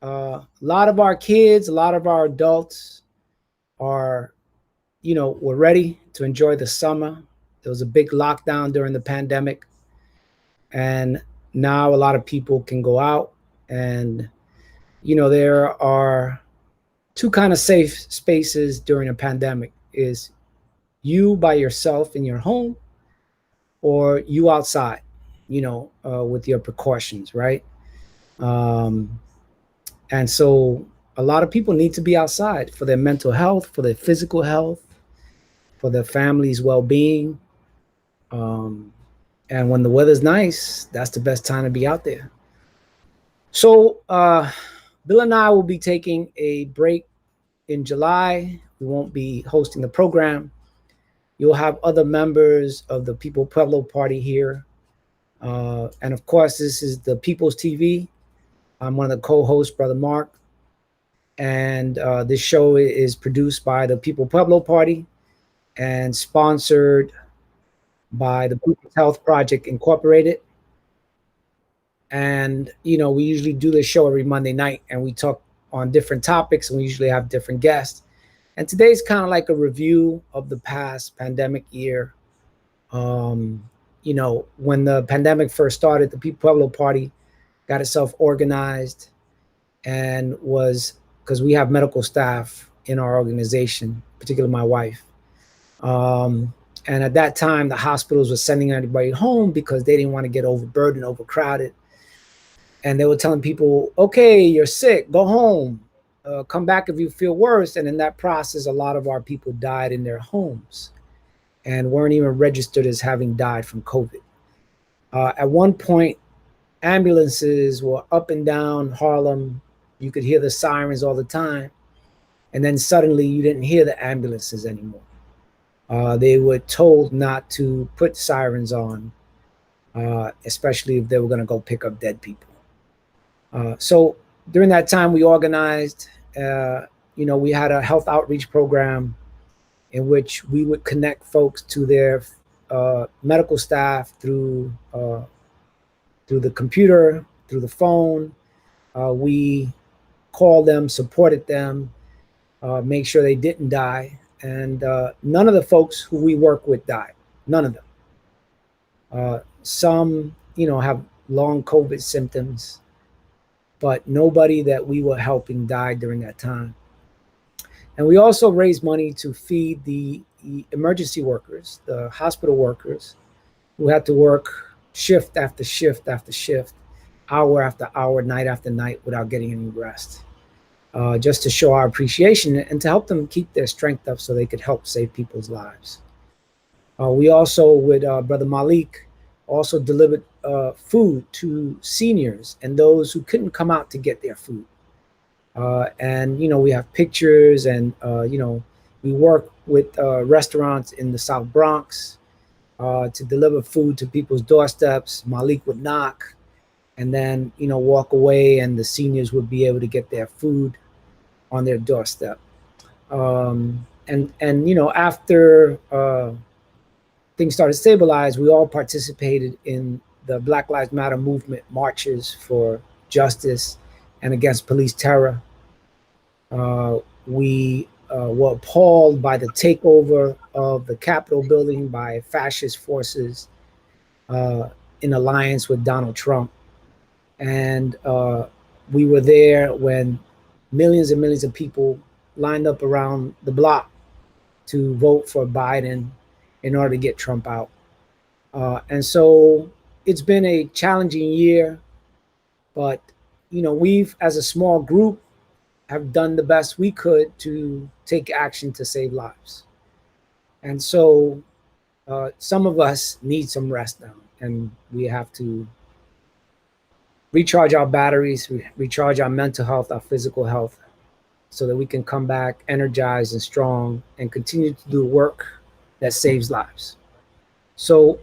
A lot of our kids, a lot of our adults are, were ready to enjoy the summer. There was a big lockdown during the pandemic, and now a lot of people can go out. And there are two kind of safe spaces during a pandemic: is you by yourself in your home, or you outside, with your precautions, right? Um, and so a lot of people need to be outside for their mental health, for their physical health, for their family's well-being. Um, and when the weather's nice, that's the best time to be out there. So Bill and I will be taking a break in July. We won't be hosting the program. You'll have other members of the People-Pueblo party here. And of course, this is the People's TV. I'm one of the co-hosts, Brother Mark. And this show is produced by the People-Pueblo Party and sponsored by the People's Health Project Incorporated. And, we usually do this show every Monday night, and we talk on different topics, and we usually have different guests. And today's kind of like a review of the past pandemic year. When the pandemic first started, the People-Pueblo Party got itself organized, and was, because we have medical staff in our organization, particularly my wife. And at that time, the hospitals were sending everybody home because they didn't want to get overburdened, overcrowded. And they were telling people, okay, you're sick, go home, come back if you feel worse. And in that process, a lot of our people died in their homes and weren't even registered as having died from COVID. At one point, ambulances were up and down Harlem. You could hear the sirens all the time. And then suddenly you didn't hear the ambulances anymore. They were told not to put sirens on, especially if they were going to go pick up dead people. So during that time, we organized, we had a health outreach program in which we would connect folks to their medical staff through the computer, through the phone. We called them, supported them, make sure they didn't die. And none of the folks who we work with died. None of them. Some, have long COVID symptoms, but nobody that we were helping died during that time. And we also raised money to feed the emergency workers, the hospital workers, who had to work shift after shift after shift, hour after hour, night after night, without getting any rest. Just to show our appreciation and to help them keep their strength up so they could help save people's lives. We also, with Brother Malik, also delivered food to seniors and those who couldn't come out to get their food. And, we have pictures, and, we work with restaurants in the South Bronx to deliver food to people's doorsteps. Malik would knock and then, walk away, and the seniors would be able to get their food on their doorstep. After things started to stabilize, we all participated in the Black Lives Matter movement marches for justice and against police terror. We were appalled by the takeover of the Capitol building by fascist forces in alliance with Donald Trump. And we were there when millions and millions of people lined up around the block to vote for Biden in order to get Trump out. And so it's been a challenging year, but, we've, as a small group, have done the best we could to take action to save lives. And so some of us need some rest now, and we have to recharge our batteries, recharge our mental health, our physical health, so that we can come back energized and strong and continue to do work that saves lives. So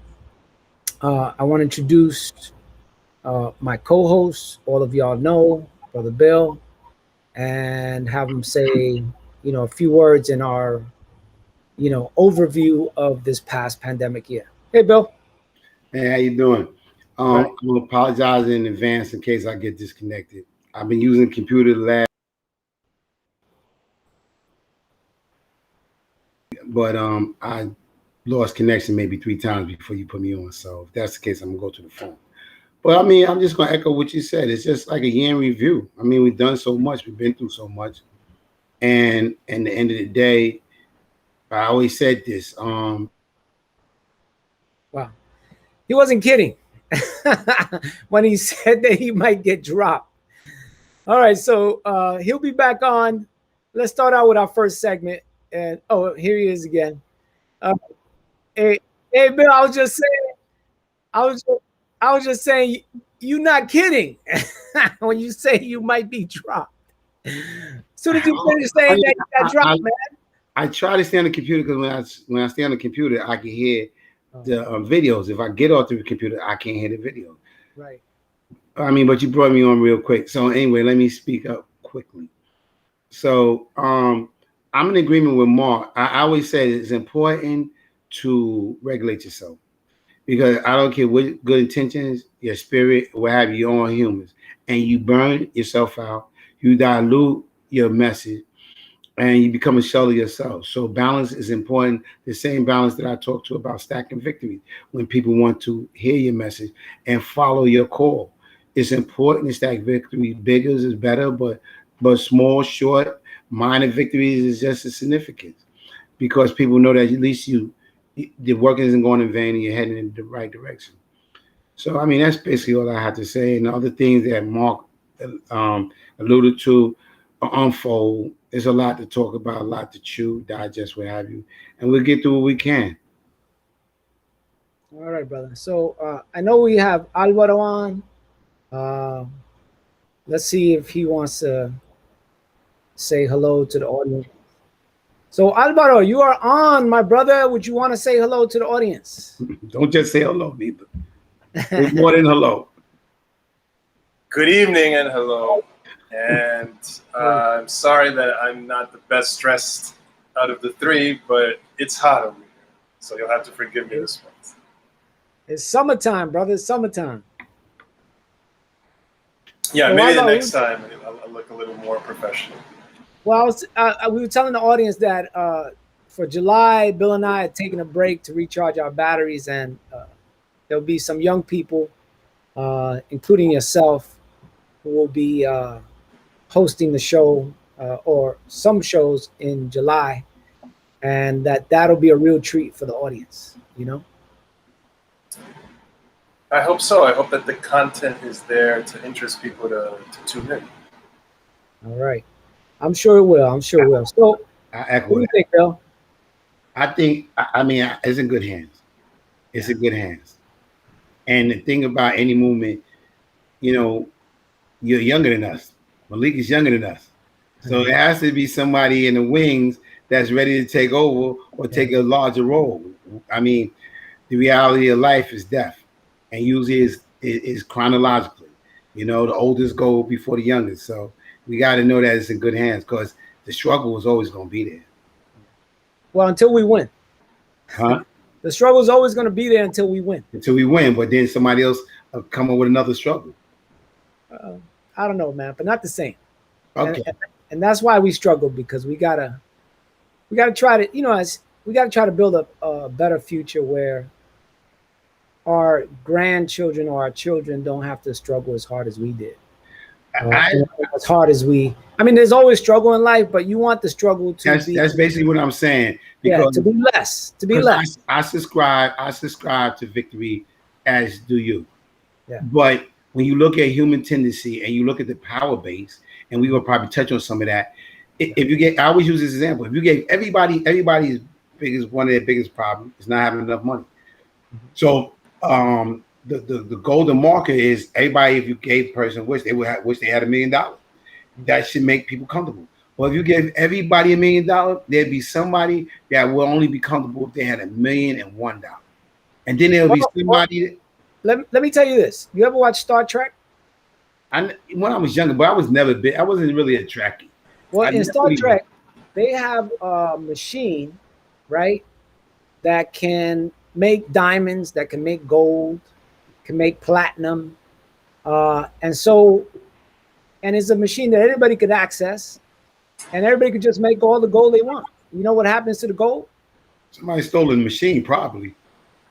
I want to introduce my co-hosts. All of y'all know Brother Bill, and have him say, a few words in our, overview of this past pandemic year. Hey, Bill. Hey, how you doing? I'm gonna apologize in advance in case I get disconnected. I've been using the computer the last, but I lost connection maybe 3 times before you put me on. So if that's the case, I'm gonna go to the phone. But I mean, I'm just gonna echo what you said. It's just like a year in review. I mean, we've done so much, we've been through so much, and at the end of the day, I always said this. Wow. He wasn't kidding when he said that he might get dropped. All right, so he'll be back on. Let's start out with our first segment. And oh, here he is again. Uh, hey, hey, Bill, I was, just, I was just saying, you're not kidding when you say you might be dropped. As soon as you finish saying that, you got dropped, man. I try to stay on the computer because when I stay on the computer, I can hear the videos. If I get off the computer, I can't hear the video. Right. I mean, but you brought me on real quick. So anyway, let me speak up quickly. So I'm in agreement with Mark. I always say it's important to regulate yourself because I don't care what good intentions, your spirit, what have you, you're all humans, and you burn yourself out, you dilute your message, and you become a shell of yourself. So balance is important. The same balance that I talked to about stacking victory. When people want to hear your message and follow your call, it's important to stack victory. Bigger is better, but small, short, minor victories is just as significant because people know that at least the work isn't going in vain and you're heading in the right direction. So I mean that's basically all I have to say. And the other things that Mark alluded to unfold. There's a lot to talk about, a lot to chew, digest, what have you, and we'll get through what we can. All right, brother. So I know we have Alvaro on. Uh, let's see if he wants to say hello to the audience. So Alvaro, you are on, my brother. Would you want to say hello to the audience? Don't just say hello, neither. It's more than hello. Good evening and hello. And I'm sorry that I'm not the best dressed out of the three, but it's hot over here. So you'll have to forgive me this month. It's summertime, brother. It's summertime. Yeah, so maybe the next time I'll look a little more professional. Well, we were telling the audience that for July, Bill and I are taking a break to recharge our batteries, and there'll be some young people, including yourself, who will be hosting the show or some shows in July, and that'll be a real treat for the audience, you know? I hope so. I hope that the content is there to interest people to tune in. All right. I'm sure it will. I'm sure it will. So, what do you think, Bill? I mean, it's in good hands. It's in good hands. And the thing about any movement, you know, you're younger than us. Malik is younger than us. So it has to be somebody in the wings that's ready to take over or take a larger role. I mean, the reality of life is death. And usually is chronologically. You know, the oldest go before the youngest. So we got to know that it's in good hands because the struggle is always going to be there. Well, until we win. Huh? The struggle is always going to be there until we win. Until we win, but then somebody else come up with another struggle. I don't know, man, but not the same. Okay. And that's why we struggle because we gotta try to, you know, we gotta try to build a better future where our grandchildren or our children don't have to struggle as hard as we did. As hard as we. I mean, there's always struggle in life, but you want the struggle to be. That's basically what I'm saying. Because to be less. To be less. I subscribe to victory, as do you. Yeah. But when you look at human tendency and you look at the power base, and we will probably touch on some of that. If you get, I always use this example. If you gave everybody's biggest, one of their biggest problems is not having enough money. So the golden marker is everybody. If you gave a person wish they wish they had $1 million, that should make people comfortable. Well, if you gave everybody $1 million, there'd be somebody that will only be comfortable if they had $1,001,000, and then there'll be somebody. Let me tell you this. You ever watch Star Trek? When I was younger, but I wasn't really a Trekkie. Well, in Star Trek, they have a machine, right, that can make diamonds, that can make gold, can make platinum. And so and it's a machine that anybody could access, and everybody could just make all the gold they want. You know what happens to the gold? Somebody stole the machine, probably.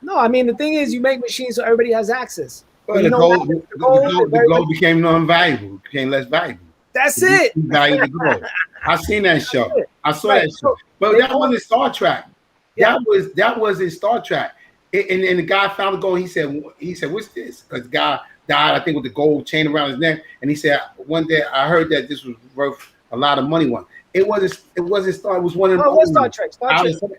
No, I mean, the thing is, you make machines so everybody has access. But Well, you know what happens to the gold? the gold became non-valuable, became less valuable. That's it. Value the gold. I seen that show. I saw that show. But that wasn't Star Trek. Yeah. That was in Star Trek. And the guy found the gold. He said, what's this? Because the guy died, I think, with the gold chain around his neck. And he said, one day I heard that this was worth a lot of money. It wasn't Star. It was one of the. Oh, what's Star Trek?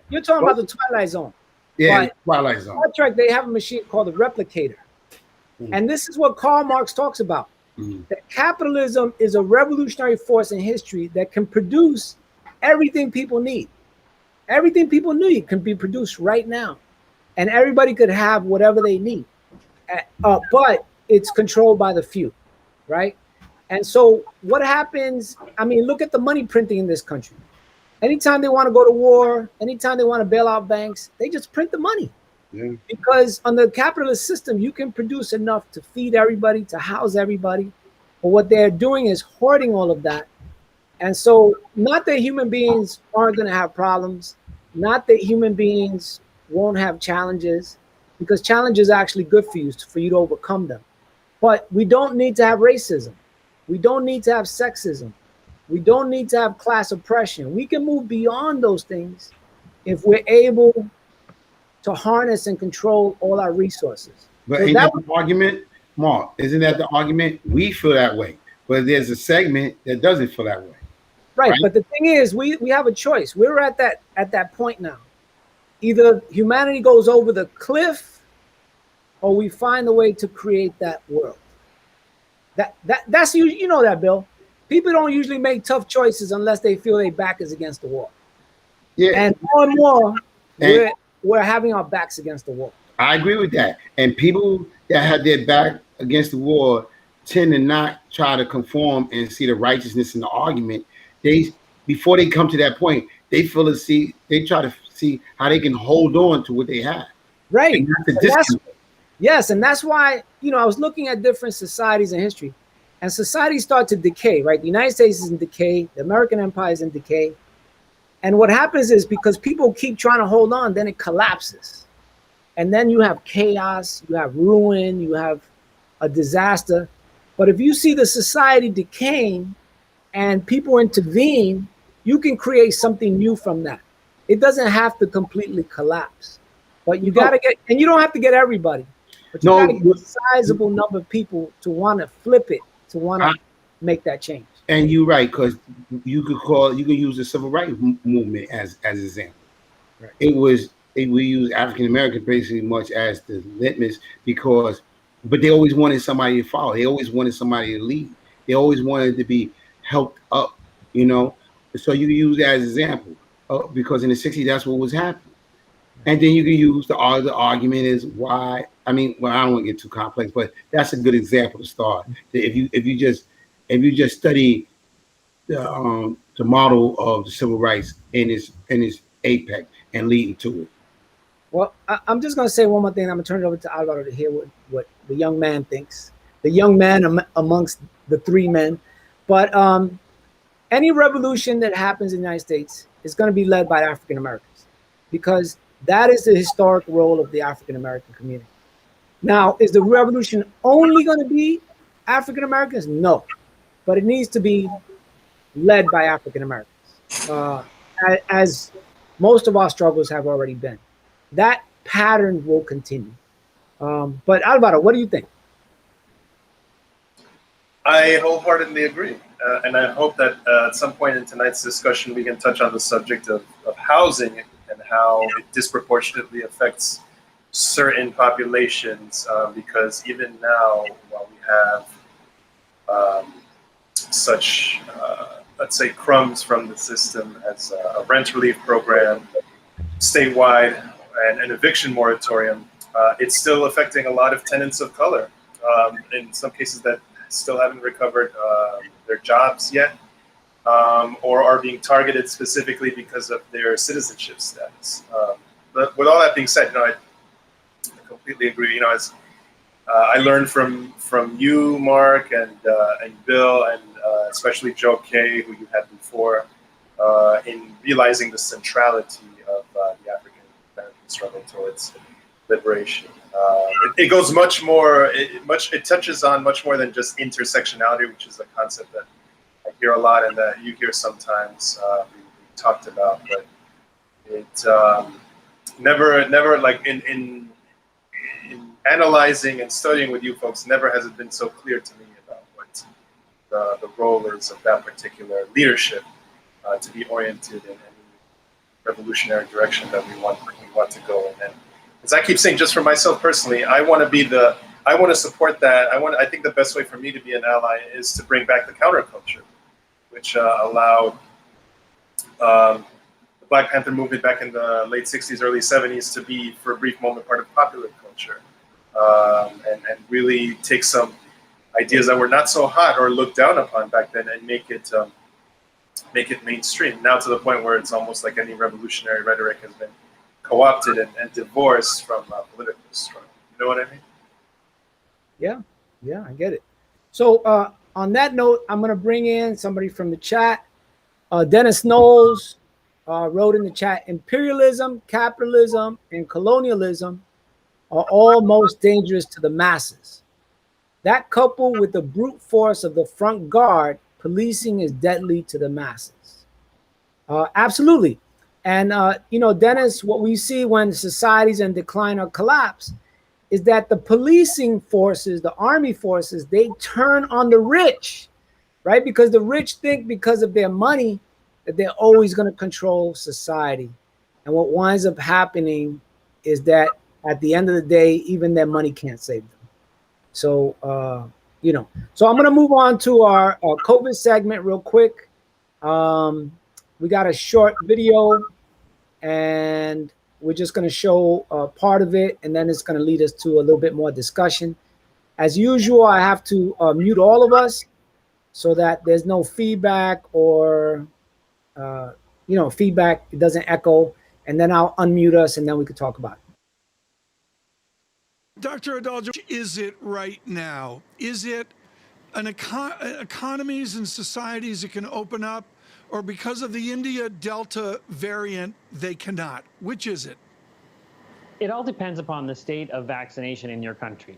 You're talking about the Twilight Zone. Yeah, but Twilight Zone. Star Trek, they have a machine called a replicator. And this is what Karl Marx talks about. That capitalism is a revolutionary force in history that can produce everything people need. Everything people need can be produced right now. And everybody could have whatever they need. But it's controlled by the few, right? And so what happens, I mean, look at the money printing in this country. Anytime they want to go to war, anytime they want to bail out banks, they just print the money. Yeah. Because on the capitalist system, you can produce enough to feed everybody, to house everybody. But what they're doing is hoarding all of that. And so not that human beings aren't going to have problems, not that human beings won't have challenges, because challenges are actually good for you to overcome them. But we don't need to have racism. We don't need to have sexism. We don't need to have class oppression. We can move beyond those things if we're able to harness and control all our resources. But so ain't that the argument, Mark? Isn't that the argument? We feel that way, but there's a segment that doesn't feel that way. Right. But the thing is, we have a choice. We're at that point now. Either humanity goes over the cliff, or we find a way to create that world. That's you know that, Bill. People don't usually make tough choices unless they feel their back is against the wall. Yeah. And more, we're having our backs against the wall. I agree with that. And people that have their back against the wall tend to not try to conform and see the righteousness in the argument. Before they come to that point, they try to see how they can hold on to what they have. Right. Yes, and that's why, I was looking at different societies in history, and societies start to decay, right? The United States is in decay, the American Empire is in decay. And what happens is, because people keep trying to hold on, then it collapses. And then you have chaos, you have ruin, you have a disaster. But if you see the society decaying and people intervene, you can create something new from that. It doesn't have to completely collapse. But you got to get, and you don't have to get everybody, but you got to get a sizable number of people to want to flip it, to want to make that change. And you're right, because you can use the civil rights movement as an example. Right. We use African Americans basically much as the litmus, but they always wanted somebody to follow. They always wanted somebody to lead. They always wanted to be helped up, So you can use that as an example, because in the 60s, that's what was happening. And then you can use the argument is why. I mean, well, I don't want to get too complex, but that's a good example to start. If you just study the model of the civil rights in its apex and leading to it. Well, I'm just going to say one more thing. I'm going to turn it over to Alvaro to hear what the young man thinks. The young man amongst the three men. But any revolution that happens in the United States is going to be led by African Americans, because that is the historic role of the African American community. Now, is the revolution only going to be African Americans? No, but it needs to be led by African Americans, as most of our struggles have already been. That pattern will continue. But Alvaro, what do you think? I wholeheartedly agree. And I hope that at some point in tonight's discussion, we can touch on the subject of housing and how it disproportionately affects certain populations, because even now, while we have such, let's say, crumbs from the system as a rent relief program statewide and an eviction moratorium, it's still affecting a lot of tenants of color, in some cases that still haven't recovered their jobs yet, or are being targeted specifically because of their citizenship status. But with all that being said, I completely agree. As I learned from you, Mark, and Bill, and especially Joe Kay, who you had before, in realizing the centrality of the African American struggle towards liberation. It goes much more. It touches on much more than just intersectionality, which is a concept that I hear a lot and that you hear sometimes. We talked about, but it never like in analyzing and studying with you folks, never has it been so clear to me about what the role is of that particular leadership to be oriented in any revolutionary direction that we want to go in. And as I keep saying, just for myself personally, I want to support that. I think the best way for me to be an ally is to bring back the counterculture, which allowed the Black Panther movement back in the late 60s, early 70s to be, for a brief moment, part of popular culture, and really take some ideas that were not so hot or looked down upon back then and make it mainstream. Now to the point where it's almost like any revolutionary rhetoric has been co-opted and divorced from political struggle. You know what I mean? Yeah, I get it. So on that note, I'm going to bring in somebody from the chat. Dennis Knowles wrote in the chat, imperialism, capitalism, and colonialism are all most dangerous to the masses. That coupled with the brute force of the front guard, policing is deadly to the masses. Absolutely. And, Dennis, what we see when societies in decline or collapse is that the policing forces, the army forces, they turn on the rich, right? Because the rich think because of their money that they're always going to control society. And what winds up happening is that at the end of the day, even their money can't save them. So, so I'm going to move on to our COVID segment real quick. We got a short video and we're just going to show part of it, and then it's going to lead us to a little bit more discussion. As usual, I have to mute all of us so that there's no feedback or, feedback, it doesn't echo, and then I'll unmute us and then we could talk about it. Dr. Adalja, is it right now? Is it economies and societies that can open up, or because of the India Delta variant, they cannot? Which is it? It all depends upon the state of vaccination in your country.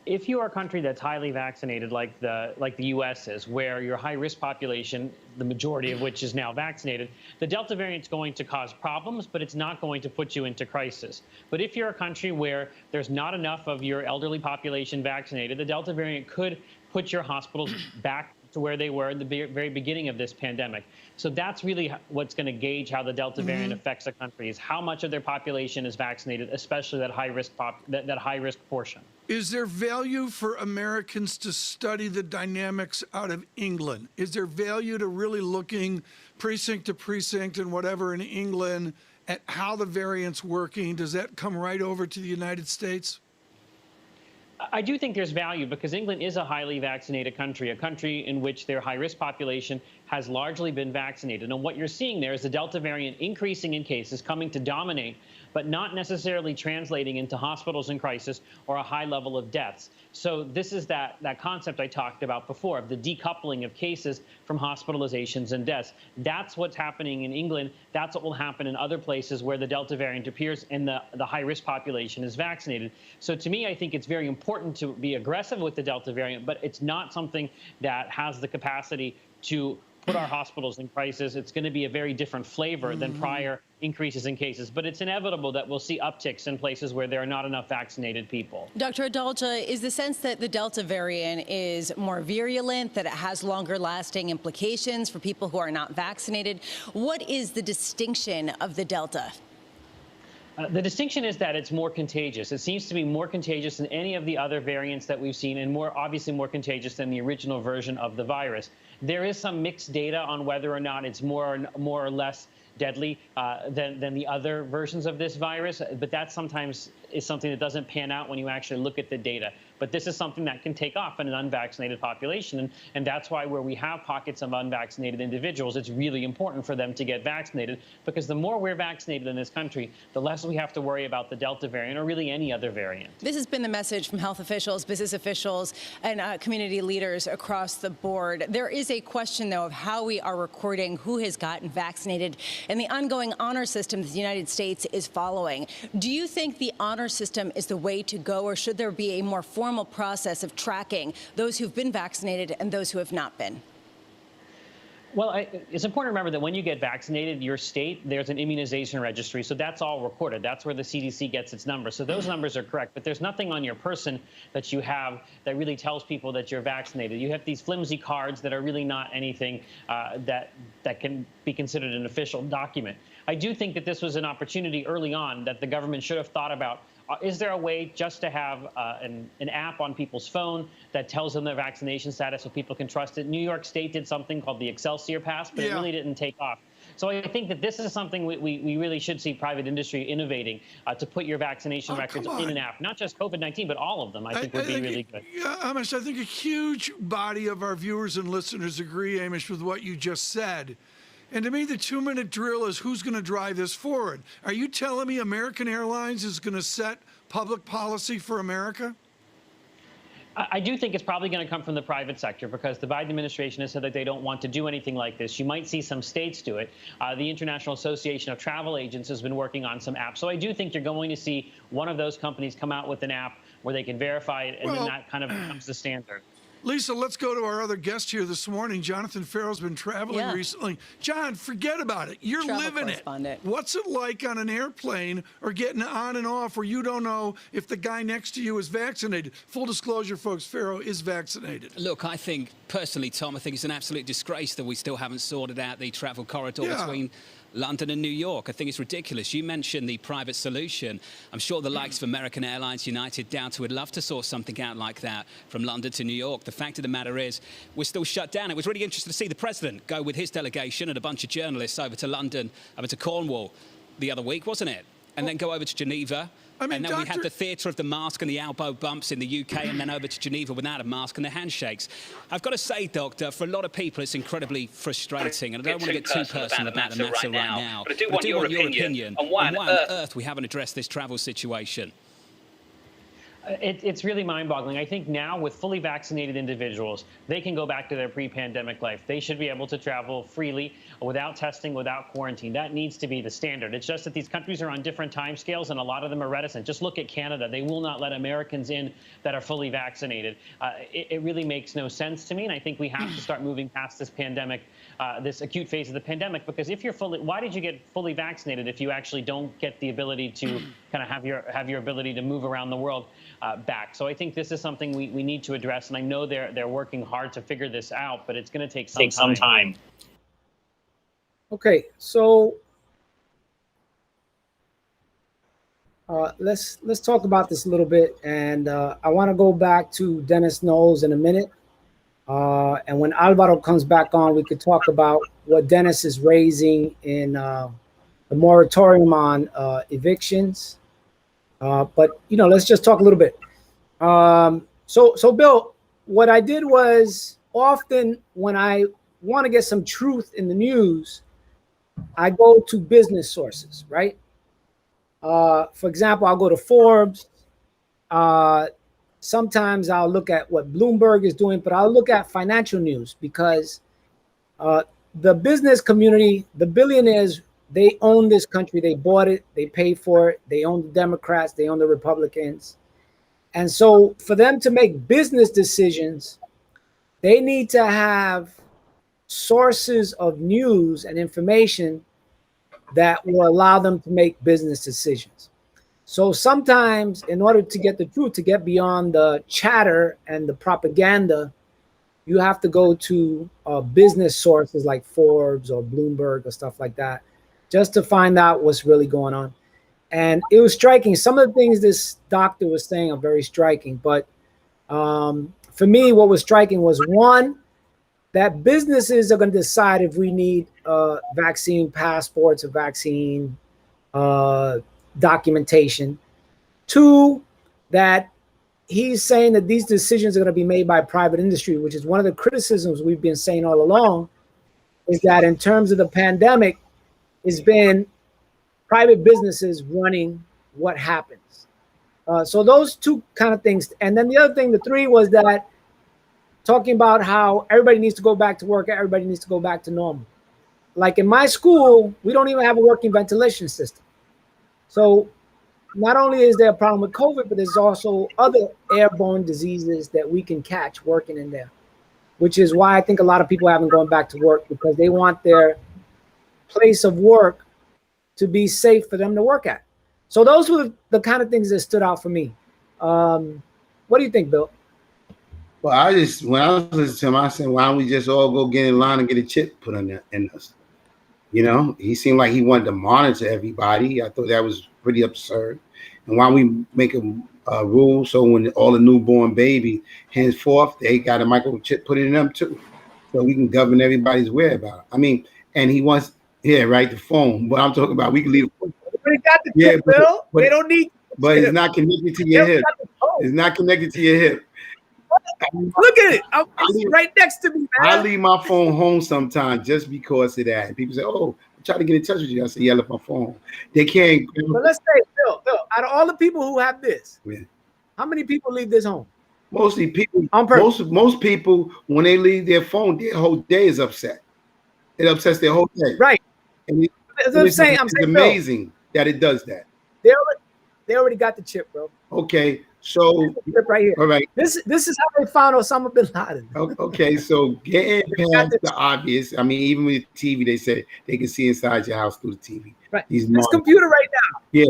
If you are a country that's highly vaccinated, like the U.S. is, where your high-risk population, the majority of which is now vaccinated, the Delta variant is going to cause problems, but it's not going to put you into crisis. But if you're a country where there's not enough of your elderly population vaccinated, the Delta variant could put your hospitals back to where they were at the very beginning of this pandemic. So that's really what's going to gauge how the Delta variant affects a country, is how much of their population is vaccinated, especially that high-risk that high-risk portion. Is there value for Americans to study the dynamics out of England? Is there value to really looking precinct to precinct and whatever in England at how the variant's working? Does that come right over to the United States? I do think there's value because England is a highly vaccinated country, a country in which their high-risk population has largely been vaccinated. And what you're seeing there is the Delta variant increasing in cases, coming to dominate, but not necessarily translating into hospitals in crisis or a high level of deaths. So this is that concept I talked about before of the decoupling of cases from hospitalizations and deaths. That's what's happening in England. That's what will happen in other places where the Delta variant appears and the high-risk population is vaccinated. So to me, I think it's very important to be aggressive with the Delta variant, but it's not something that has the capacity to put our hospitals in crisis. It's going to be a very different flavor than prior increases in cases, but it's inevitable that we'll see upticks in places where there are not enough vaccinated people. Dr. Adalja, is the sense that the Delta variant is more virulent, that it has longer lasting implications for people who are not vaccinated? What is the distinction of the Delta? The distinction is that it's more contagious. It seems to be more contagious than any of the other variants that we've seen, and obviously more contagious than the original version of the virus. There is some mixed data on whether or not it's more or less deadly than the other versions of this virus, but that sometimes is something that doesn't pan out when you actually look at the data. But this is something that can take off in an unvaccinated population. And that's why where we have pockets of unvaccinated individuals, it's really important for them to get vaccinated, because the more we're vaccinated in this country, the less we have to worry about the Delta variant or really any other variant. This has been the message from health officials, business officials, and community leaders across the board. There is a question, though, of how we are recording who has gotten vaccinated and the ongoing honor system that the United States is following. Do you think the honor system is the way to go, or should there be a more formal process of tracking those who've been vaccinated and those who have not been? Well, it's important to remember that when you get vaccinated, your state, there's an immunization registry. So that's all recorded. That's where the CDC gets its numbers. So those numbers are correct. But there's nothing on your person that you have that really tells people that you're vaccinated. You have these flimsy cards that are really not anything that can be considered an official document. I do think that this was an opportunity early on that the government should have thought about. Is there a way just to have an app on people's phone that tells them their vaccination status so people can trust it? New York State did something called the Excelsior Pass, but it really didn't take off. So I think that this is something we really should see private industry innovating to put your vaccination records in an app, not just COVID-19, but all of them. I think would be really good. Yeah, Amish, I think a huge body of our viewers and listeners agree, Amish, with what you just said. And to me, the 2-minute drill is who's going to drive this forward. Are you telling me American Airlines is going to set public policy for America? I do think it's probably going to come from the private sector, because the Biden administration has said that they don't want to do anything like this. You might see some states do it. The International Association of Travel Agents has been working on some apps. So I do think you're going to see one of those companies come out with an app where they can verify it, and then that kind of becomes the standard. Lisa, let's go to our other guest here this morning. Jonathan Farrell's been traveling recently. John, forget about it. You're living it. What's it like on an airplane or getting on and off where you don't know if the guy next to you is vaccinated? Full disclosure, folks, Farrell is vaccinated. Look, I think, personally, Tom, I think it's an absolute disgrace that we still haven't sorted out the travel corridor between London and New York. I think it's ridiculous. You mentioned the private solution. I'm sure the likes of American Airlines, United, Delta would love to sort something out like that from London to New York. The fact of the matter is, we're still shut down. It was really interesting to see the president go with his delegation and a bunch of journalists over to London, over to Cornwall the other week, wasn't it? And then go over to Geneva. I mean, and then we had the theatre of the mask and the elbow bumps in the UK, and then over to Geneva without a mask and the handshakes. I've got to say, Doctor, for a lot of people, it's incredibly frustrating. And I don't want to get too personal about the matter right now. But I do want your opinion on why on earth we haven't addressed this travel situation. It's really mind-boggling. I think now with fully vaccinated individuals, they can go back to their pre-pandemic life. They should be able to travel freely without testing, without quarantine. That needs to be the standard. It's just that these countries are on different timescales, and a lot of them are reticent. Just look at Canada. They will not let Americans in that are fully vaccinated. It really makes no sense to me, and I think we have to start moving past this pandemic, this acute phase of the pandemic, because if you're why did you get fully vaccinated if you actually don't get the ability to kind of have your ability to move around the world back? So I think this is something we need to address, and I know they're working hard to figure this out, but it's going to take some time. Okay, so let's talk about this a little bit, and I want to go back to Dennis Knowles in a minute, and when Alvaro comes back on, we could talk about what Dennis is raising in the moratorium on evictions. But let's just talk a little bit. So Bill, what I did was, often when I want to get some truth in the news, I go to business sources, right? For example, I'll go to Forbes. Sometimes I'll look at what Bloomberg is doing, but I'll look at financial news, because the business community, the billionaires, they own this country. They bought it. They paid for it. They own the Democrats. They own the Republicans. And so for them to make business decisions, they need to have sources of news and information that will allow them to make business decisions. So sometimes, in order to get the truth, to get beyond the chatter and the propaganda, you have to go to business sources like Forbes or Bloomberg or stuff like that, just to find out what's really going on. And it was striking. Some of the things this doctor was saying are very striking. But for me, what was striking was, one, that businesses are going to decide if we need vaccine passports or vaccine documentation. Two, that he's saying that these decisions are going to be made by private industry, which is one of the criticisms we've been saying all along, is that in terms of the pandemic, it's been private businesses running what happens. So those two kind of things. And then the other thing, the three, was that talking about how everybody needs to go back to work, everybody needs to go back to normal. Like in my school, we don't even have a working ventilation system. So not only is there a problem with COVID, but there's also other airborne diseases that we can catch working in there, which is why I think a lot of people haven't gone back to work, because they want their place of work to be safe for them to work at. So those were the kind of things that stood out for me. What do you think, Bill? Well, when I was listening to him, I said, why don't we just all go get in line and get a chip put in us? You know, he seemed like he wanted to monitor everybody. I thought that was pretty absurd. And why don't we make a rule so when all the newborn baby henceforth, they got a microchip put in them too, so we can govern everybody's whereabouts. I mean, and he wants, right, the phone. But I'm talking about we can leave. They got the chip, Bill. They don't need. But it's not connected to your hip. It's not connected to your hip. Look at it. It's right next to me, man. I leave my phone home sometimes just because of that. And people say, "Oh, I'm trying to get in touch with you." I say, "Yeah, I left my phone." They can't. But let's say, Bill, out of all the people who have this, yeah, how many people leave this home? Mostly people. On purpose. Most people, when they leave their phone, their whole day is upset. It upsets their whole day. Right. And it's amazing that it does that. They already got the chip, bro. Okay, so right here. All right. This is how they found Osama bin Laden. Okay, so getting past the obvious. I mean, even with TV, they said they can see inside your house through the TV. Right. This computer right now. Yeah,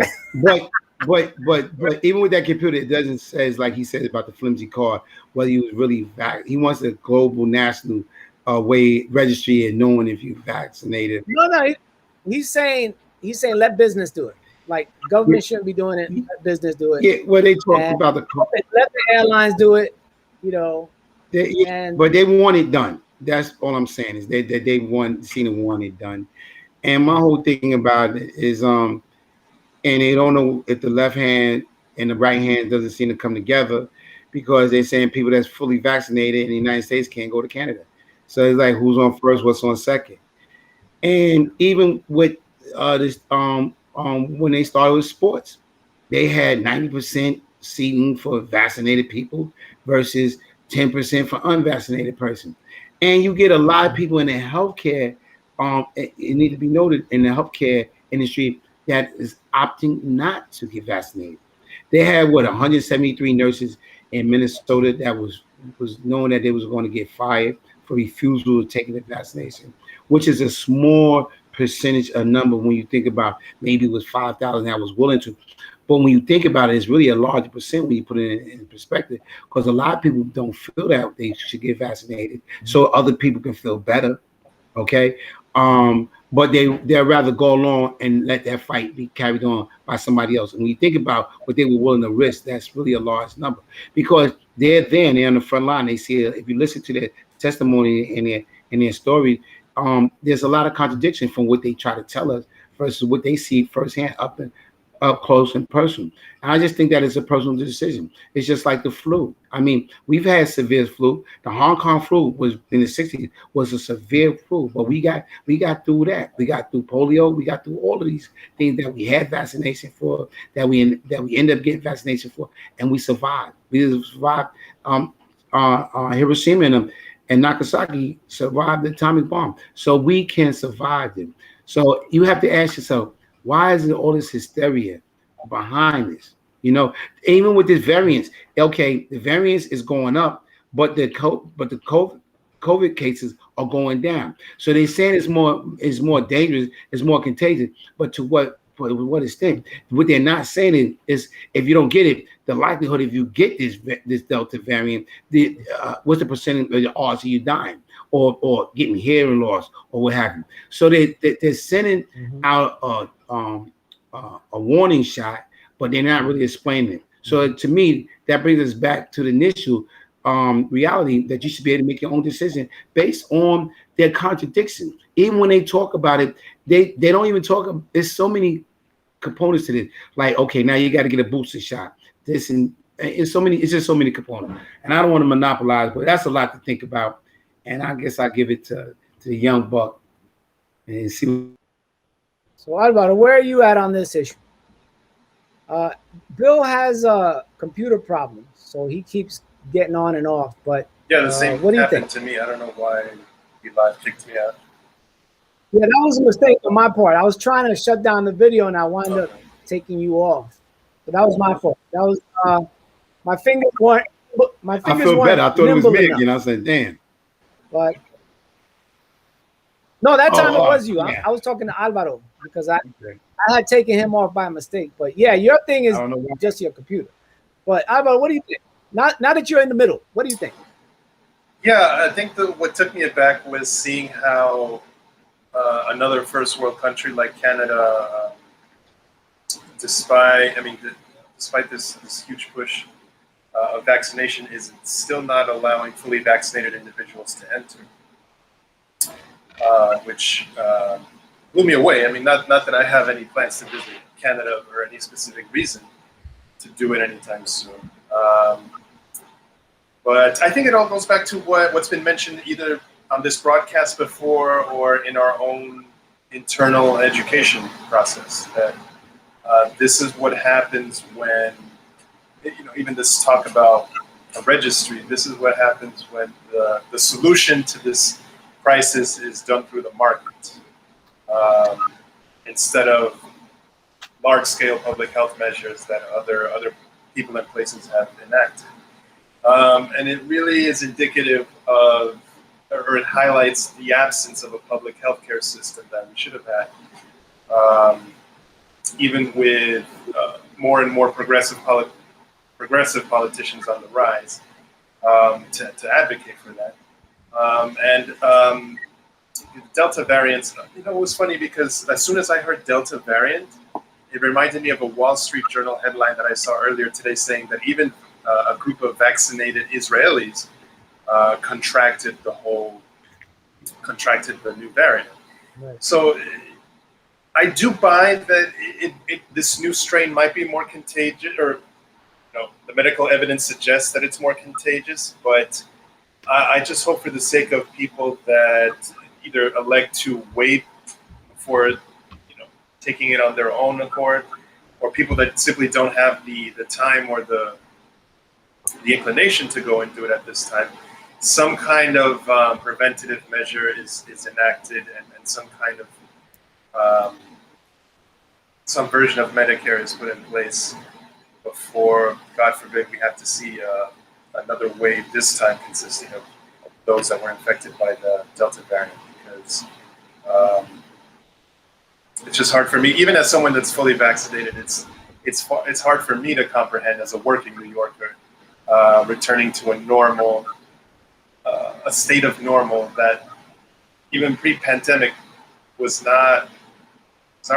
but even with that computer, it doesn't say, like he said about the flimsy card, whether he was really he wants a global national way registry and knowing if you're vaccinated. No, he's saying let business do it. Like government shouldn't be doing it. Let business do it. Yeah, well, they talked about let the airlines do it. You know, but they want it done. That's all I'm saying is they seen it done. And my whole thing about it is and they don't know if the left hand and the right hand doesn't seem to come together, because they're saying people that's fully vaccinated in the United States can't go to Canada. So it's like, who's on first, what's on second? And even with this when they started with sports, they had 90% seating for vaccinated people versus 10% for unvaccinated person. And you get a lot of people in the healthcare, it need to be noted, in the healthcare industry that is opting not to get vaccinated. They had 173 nurses in Minnesota that was known that they was going to get fired for refusal to take the vaccination, which is a small percentage, a number when you think about maybe it was 5,000 that was willing to. But when you think about it, it's really a large percent when you put it in perspective, because a lot of people don't feel that they should get vaccinated so other people can feel better. Okay. But they'd rather go along and let that fight be carried on by somebody else. And when you think about what they were willing to risk, that's really a large number, because they're there and they're on the front line. They see, if you listen to their testimony in their story, there's a lot of contradiction from what they try to tell us versus what they see firsthand up close and personal. And I just think that it's a personal decision. It's just like the flu. I mean, we've had severe flu. The Hong Kong flu was in the 60s was a severe flu, but we got through that. We got through polio. We got through all of these things that we had vaccination for, that we end up getting vaccination for, and we survived. We survived. Hiroshima and Nagasaki survived the atomic bomb, so we can survive them. So you have to ask yourself, why is there all this hysteria behind this? You know, even with this variance, okay, the variance is going up, but the COVID cases are going down. So they're saying it's more dangerous, it's more contagious, but to what extent? What they're not saying is if you don't get it, the likelihood if you get this Delta variant, what's the percentage of the odds of you dying or getting hearing loss or what have you? So they're sending out a warning shot, but they're not really explaining it. So to me, that brings us back to the initial reality that you should be able to make your own decision based on their contradiction. Even when they talk about it, they don't even talk. There's so many components to this. Like, okay, now you got to get a booster shot. This and it's so many. It's just so many components, and I don't want to monopolize, but that's a lot to think about. And I guess I give it to the young buck and see. So, Alvaro, where are you at on this issue? Bill has computer problems, so he keeps getting on and off. But Yeah, the same what do you happened think? to me. I don't know why he live kicked me out. Yeah, that was a mistake on my part. I was trying to shut down the video, and I wound up taking you off. But that was my fault. That was my fingers weren't I feel better. I thought it was nimble me enough. again. I said, "Damn." But no, that time it was you. Yeah. I was talking to Alvaro because I had taken him off by mistake. But yeah, your thing is I don't know why. just your computer. But Alvaro, what do you think? Now that you're in the middle, what do you think? Yeah, I think what took me aback was seeing how another first world country like Canada, despite this huge push of vaccination, is still not allowing fully vaccinated individuals to enter, which blew me away. I mean, not that I have any plans to visit Canada for any specific reason to do it anytime soon. But I think it all goes back to what's been mentioned either on this broadcast before or in our own internal education process. That this is what happens when, even this talk about a registry. This is what happens when the solution to this crisis is done through the market instead of large-scale public health measures that other people and places have enacted. And it really is indicative of, or it highlights the absence of a public healthcare system that we should have had, even with more and more progressive politicians on the rise to advocate for that. The Delta variant, it was funny because as soon as I heard Delta variant, it reminded me of a Wall Street Journal headline that I saw earlier today saying that even a group of vaccinated Israelis contracted the new variant. Right. So I do buy that this new strain might be more contagious, or the medical evidence suggests that it's more contagious. But I just hope, for the sake of people that either elect to wait for taking it on their own accord, or people that simply don't have the time or the inclination to go and do it at this time, some kind of preventative measure is enacted, and some kind of some version of Medicare is put in place before, God forbid, we have to see another wave, this time consisting of those that were infected by the Delta variant, because it's just hard for me, even as someone that's fully vaccinated, it's hard for me to comprehend as a working New Yorker, returning to a state of normal that even pre-pandemic was not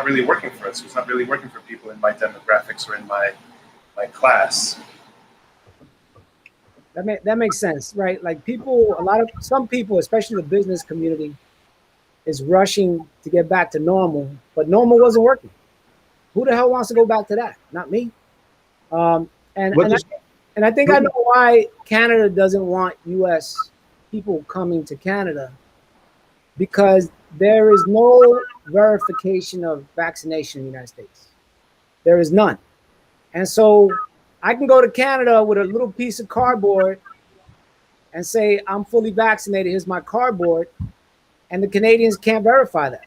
really working for us. It was not really working for people in my demographics or in my class. That makes sense, right? Like some people, especially the business community, is rushing to get back to normal, but normal wasn't working. Who the hell wants to go back to that? Not me. And I think I know why Canada doesn't want U.S. people coming to Canada, because there is no verification of vaccination in the United States. There is none. And so I can go to Canada with a little piece of cardboard and say, I'm fully vaccinated, here's my cardboard, and the Canadians can't verify that.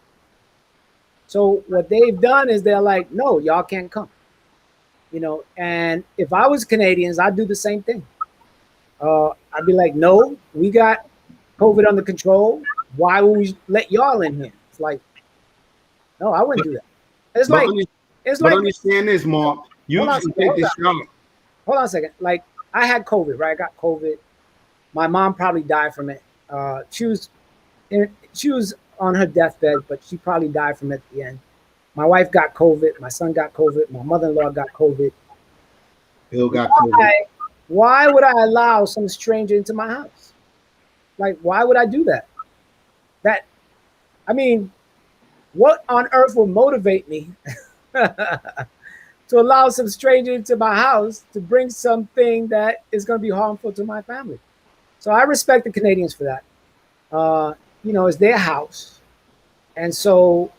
So what they've done is they're like, no, y'all can't come. And if I was Canadians, I'd do the same thing. I'd be like, no, we got COVID under control. Why would we let y'all in here? It's like, no, I wouldn't do that. It's like understand this, Mark. You should take this shot. Hold on a second. Like, I had COVID, right? I got COVID. My mom probably died from it. She was on her deathbed, but she probably died from it at the end. My wife got COVID. My son got COVID. My mother-in-law got COVID. Bill got COVID. Why would I allow some stranger into my house? Like, why would I do that? What on earth would motivate me to allow some stranger into my house to bring something that is going to be harmful to my family. So I respect the Canadians for that. It's their house. And so,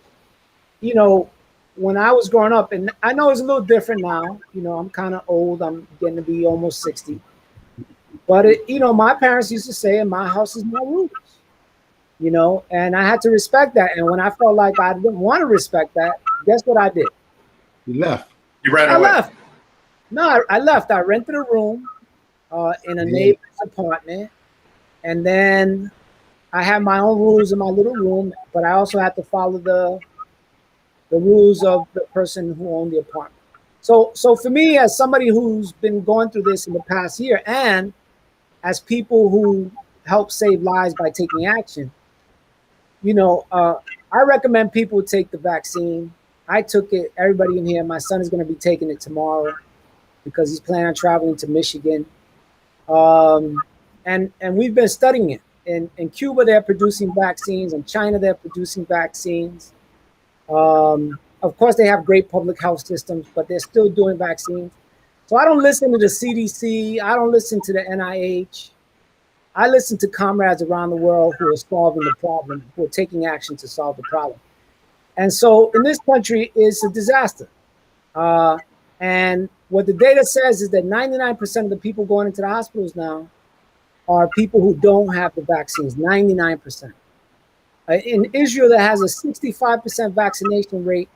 you know, when I was growing up, and I know it's a little different now, I'm kind of old. I'm getting to be almost 60. But, my parents used to say, in my house is my rules, and I had to respect that. And when I felt like I didn't want to respect that, guess what I did? You left. You ran I away. left. No, I left. I rented a room in a neighbor's apartment. And then I had my own rules in my little room, but I also had to follow the rules of the person who owned the apartment. So for me, as somebody who's been going through this in the past year, and as people who help save lives by taking action, I recommend people take the vaccine. I took it. Everybody in here, my son is going to be taking it tomorrow because he's planning on traveling to Michigan. And we've been studying it. In Cuba, they're producing vaccines. In China, they're producing vaccines. Of course, they have great public health systems, but they're still doing vaccines. So I don't listen to the CDC. I don't listen to the NIH. I listen to comrades around the world who are solving the problem, who are taking action to solve the problem. And so in this country, it's a disaster. And what the data says is that 99% of the people going into the hospitals now are people who don't have the vaccines, 99%. In Israel, that has a 65% vaccination rate.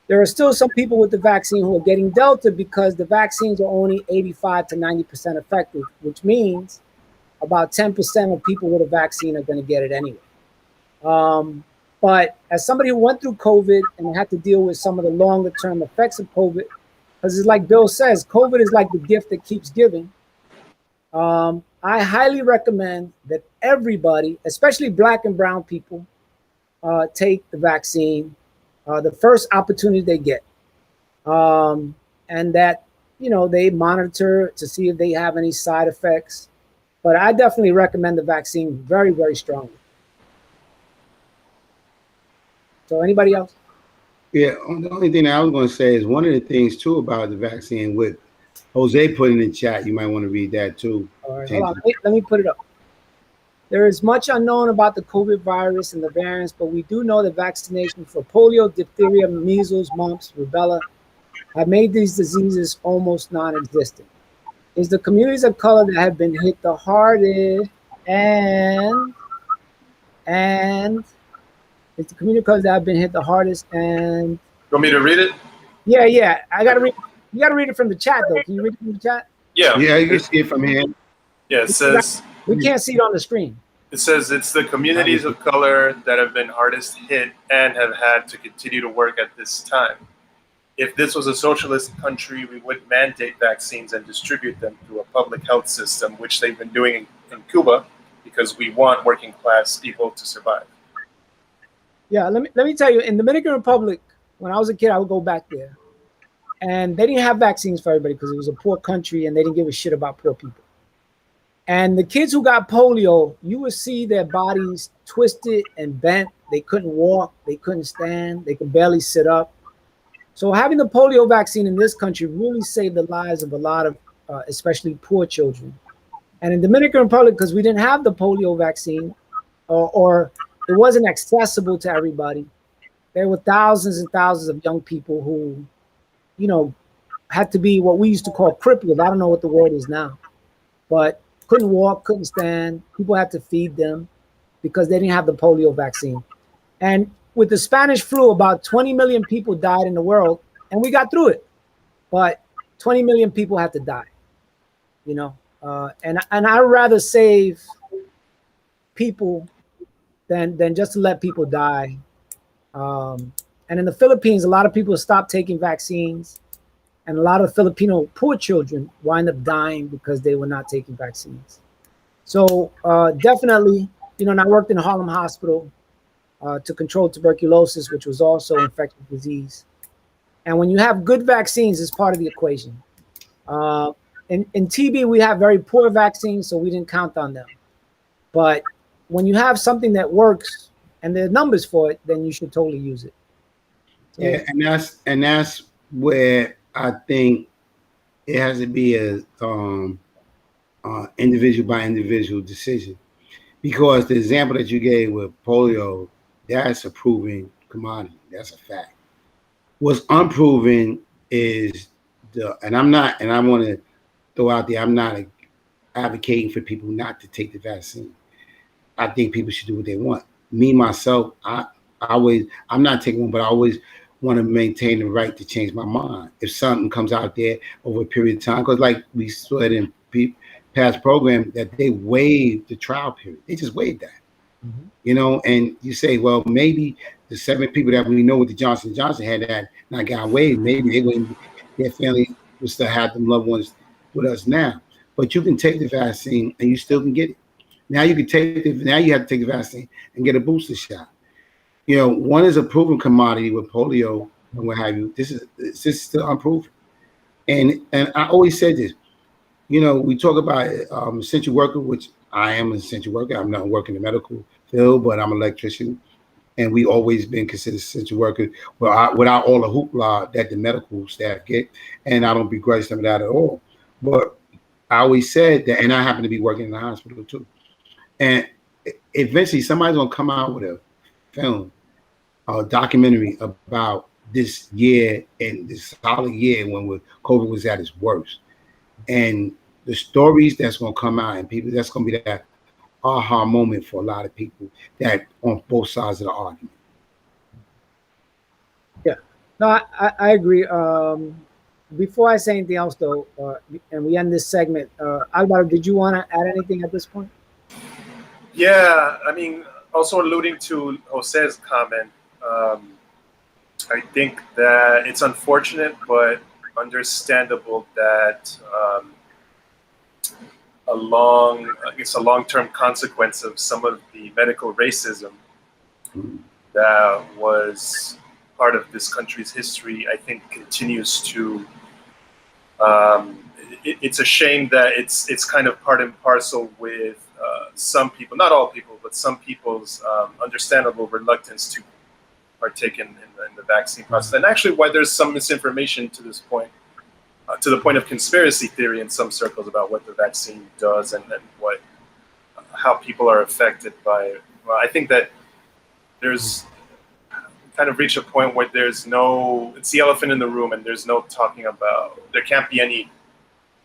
There are still some people with the vaccine who are getting Delta because the vaccines are only 85 to 90% effective, which means about 10% of people with a vaccine are going to get it anyway. But as somebody who went through COVID and had to deal with some of the longer term effects of COVID, because it's like Bill says, COVID is like the gift that keeps giving. I highly recommend that everybody, especially Black and brown people, take the vaccine the first opportunity they get. And that, they monitor to see if they have any side effects. But I definitely recommend the vaccine very, very strongly. So anybody else? Yeah, the only thing I was going to say is one of the things too about the vaccine with Jose put in the chat. You might want to read that too. All right, hold on. Let me put it up. There is much unknown about the COVID virus and the variants, but we do know that vaccination for polio, diphtheria, measles, mumps, rubella have made these diseases almost non-existent. It's the communities of color that have been hit the hardest, and it's the community of color that have been hit the hardest. And You want me to read it? Yeah. I gotta read. You gotta read it from the chat, though. Can you read it from the chat? Yeah. Yeah, you can see it from here. Yeah, it says we can't see it on the screen. It says it's the communities of color that have been hardest hit and have had to continue to work at this time. If this was a socialist country, we would mandate vaccines and distribute them through a public health system, which they've been doing in Cuba, because we want working class people to survive. Yeah, let me tell you, in the Dominican Republic, when I was a kid, I would go back there. And they didn't have vaccines for everybody because it was a poor country and they didn't give a shit about poor people. And the kids who got polio, you would see their bodies twisted and bent. They couldn't walk, they couldn't stand, they could barely sit up. So having the polio vaccine in this country really saved the lives of a lot of, especially poor children. And in Dominican Republic, because we didn't have the polio vaccine, or it wasn't accessible to everybody, there were thousands and thousands of young people who, had to be what we used to call crippled. I don't know what the word is now, but couldn't walk, couldn't stand. People had to feed them because they didn't have the polio vaccine. And with the Spanish flu, about 20 million people died in the world, and we got through it. But 20 million people had to die, and I'd rather save people than just to let people die. And in the Philippines, a lot of people stopped taking vaccines, and a lot of Filipino poor children wind up dying because they were not taking vaccines. So definitely, and I worked in Harlem Hospital to control tuberculosis, which was also infectious disease. And when you have good vaccines, it's part of the equation. In TB, we have very poor vaccines, so we didn't count on them. But when you have something that works and there are numbers for it, then you should totally use it. So, Yeah, and that's where I think it has to be a individual by individual decision, because the example that you gave with polio, that's a proven commodity. That's a fact. What's unproven is and I'm not, and I want to throw out there, I'm not advocating for people not to take the vaccine. I think people should do what they want. Me myself, I'm not taking one, but I always want to maintain the right to change my mind if something comes out there over a period of time. Because like we said in past program, that they waived the trial period. They just waived that. And you say, well, maybe the 7 people that we know with the Johnson had that not got waived. Maybe they wouldn't, their family would still have them loved ones with us now. But you can take the vaccine and you still can get it. Now you have to take the vaccine and get a booster shot. One is a proven commodity with polio and what have you. This is still unproven. And I always said this. We talk about essential worker, which I am an essential worker. I'm not working in the medical field, but I'm an electrician, and we always been considered essential workers without all the hoopla that the medical staff get. And I don't begrudge them that at all. But I always said that, and I happen to be working in the hospital too. And eventually, somebody's gonna come out with a film, a documentary about this year and this solid year when COVID was at its worst. And the stories that's going to come out, and people, that's going to be that aha moment for a lot of people that on both sides of the argument. Yeah, no, I agree. Before I say anything else, though, and we end this segment, Alvaro, did you want to add anything at this point? Yeah, I mean, also alluding to Jose's comment, I think that it's unfortunate, but understandable that a long-term consequence of some of the medical racism that was part of this country's history, I think continues to. It's a shame that it's kind of part and parcel with some people, not all people, but some people's understandable reluctance to partake in the vaccine process, and actually why there's some misinformation to this point. To the point of conspiracy theory in some circles about what the vaccine does and how people are affected by it. Well, I think that there's kind of reached a point where it's the elephant in the room, and there can't be any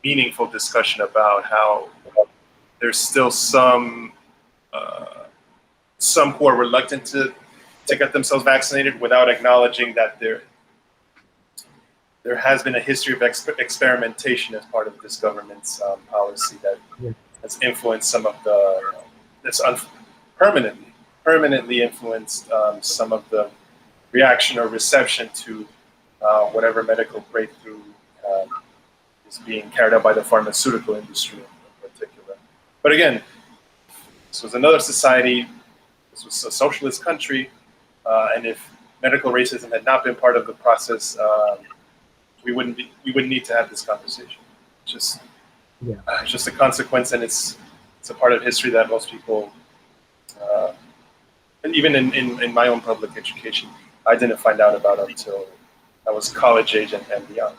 meaningful discussion about how there's still some who are reluctant to get themselves vaccinated without acknowledging that there has been a history of experimentation as part of this government's policy that has influenced some of permanently influenced some of the reaction or reception to whatever medical breakthrough is being carried out by the pharmaceutical industry in particular. But again, this was another society, this was a socialist country, and if medical racism had not been part of the process, we wouldn't need to have this conversation. It's just a consequence, and it's a part of history that most people, and even in my own public education, I didn't find out about until I was college age and beyond.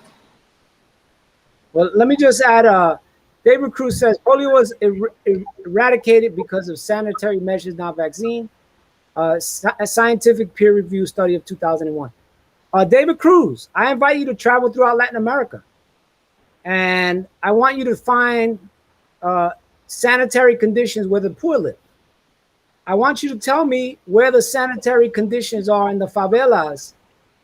Well, let me just add, David Cruz says polio was eradicated because of sanitary measures, not vaccine. A scientific peer-reviewed study of 2001. David Cruz, I invite you to travel throughout Latin America, and I want you to find sanitary conditions where the poor live. I want you to tell me where the sanitary conditions are in the favelas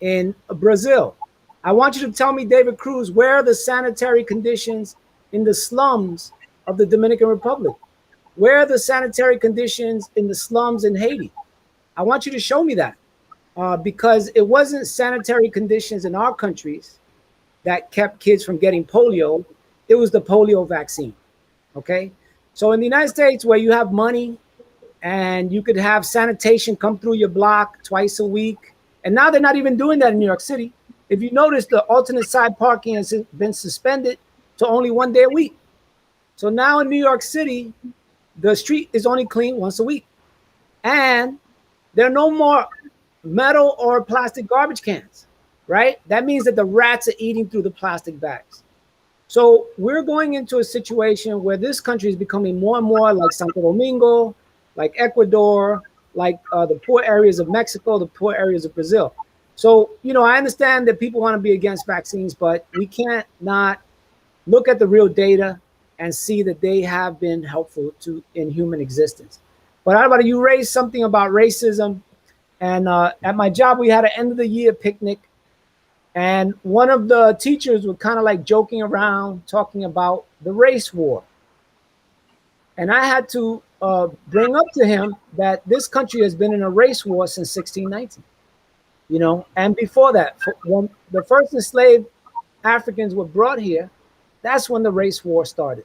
in Brazil. I want you to tell me, David Cruz, where are the sanitary conditions in the slums of the Dominican Republic? Where are the sanitary conditions in the slums in Haiti? I want you to show me that. Because it wasn't sanitary conditions in our countries that kept kids from getting polio. It was the polio vaccine, okay? So in the United States, where you have money and you could have sanitation come through your block twice a week, and now they're not even doing that in New York City. If you notice, the alternate side parking has been suspended to only 1 day a week. So now in New York City, the street is only cleaned once a week. And there are no more metal or plastic garbage cans, right? That means that the rats are eating through the plastic bags. So we're going into a situation where this country is becoming more and more like Santo Domingo, like Ecuador, like the poor areas of Mexico, the poor areas of Brazil. So, you know, I understand that people want to be against vaccines, but we can't not look at the real data and see that they have been helpful to in human existence. But how about you raised something about racism? And at my job, we had an end of the year picnic. And one of the teachers was kind of like joking around, talking about the race war. And I had to bring up to him that this country has been in a race war since 1619, you know, and before that, when the first enslaved Africans were brought here, that's when the race war started,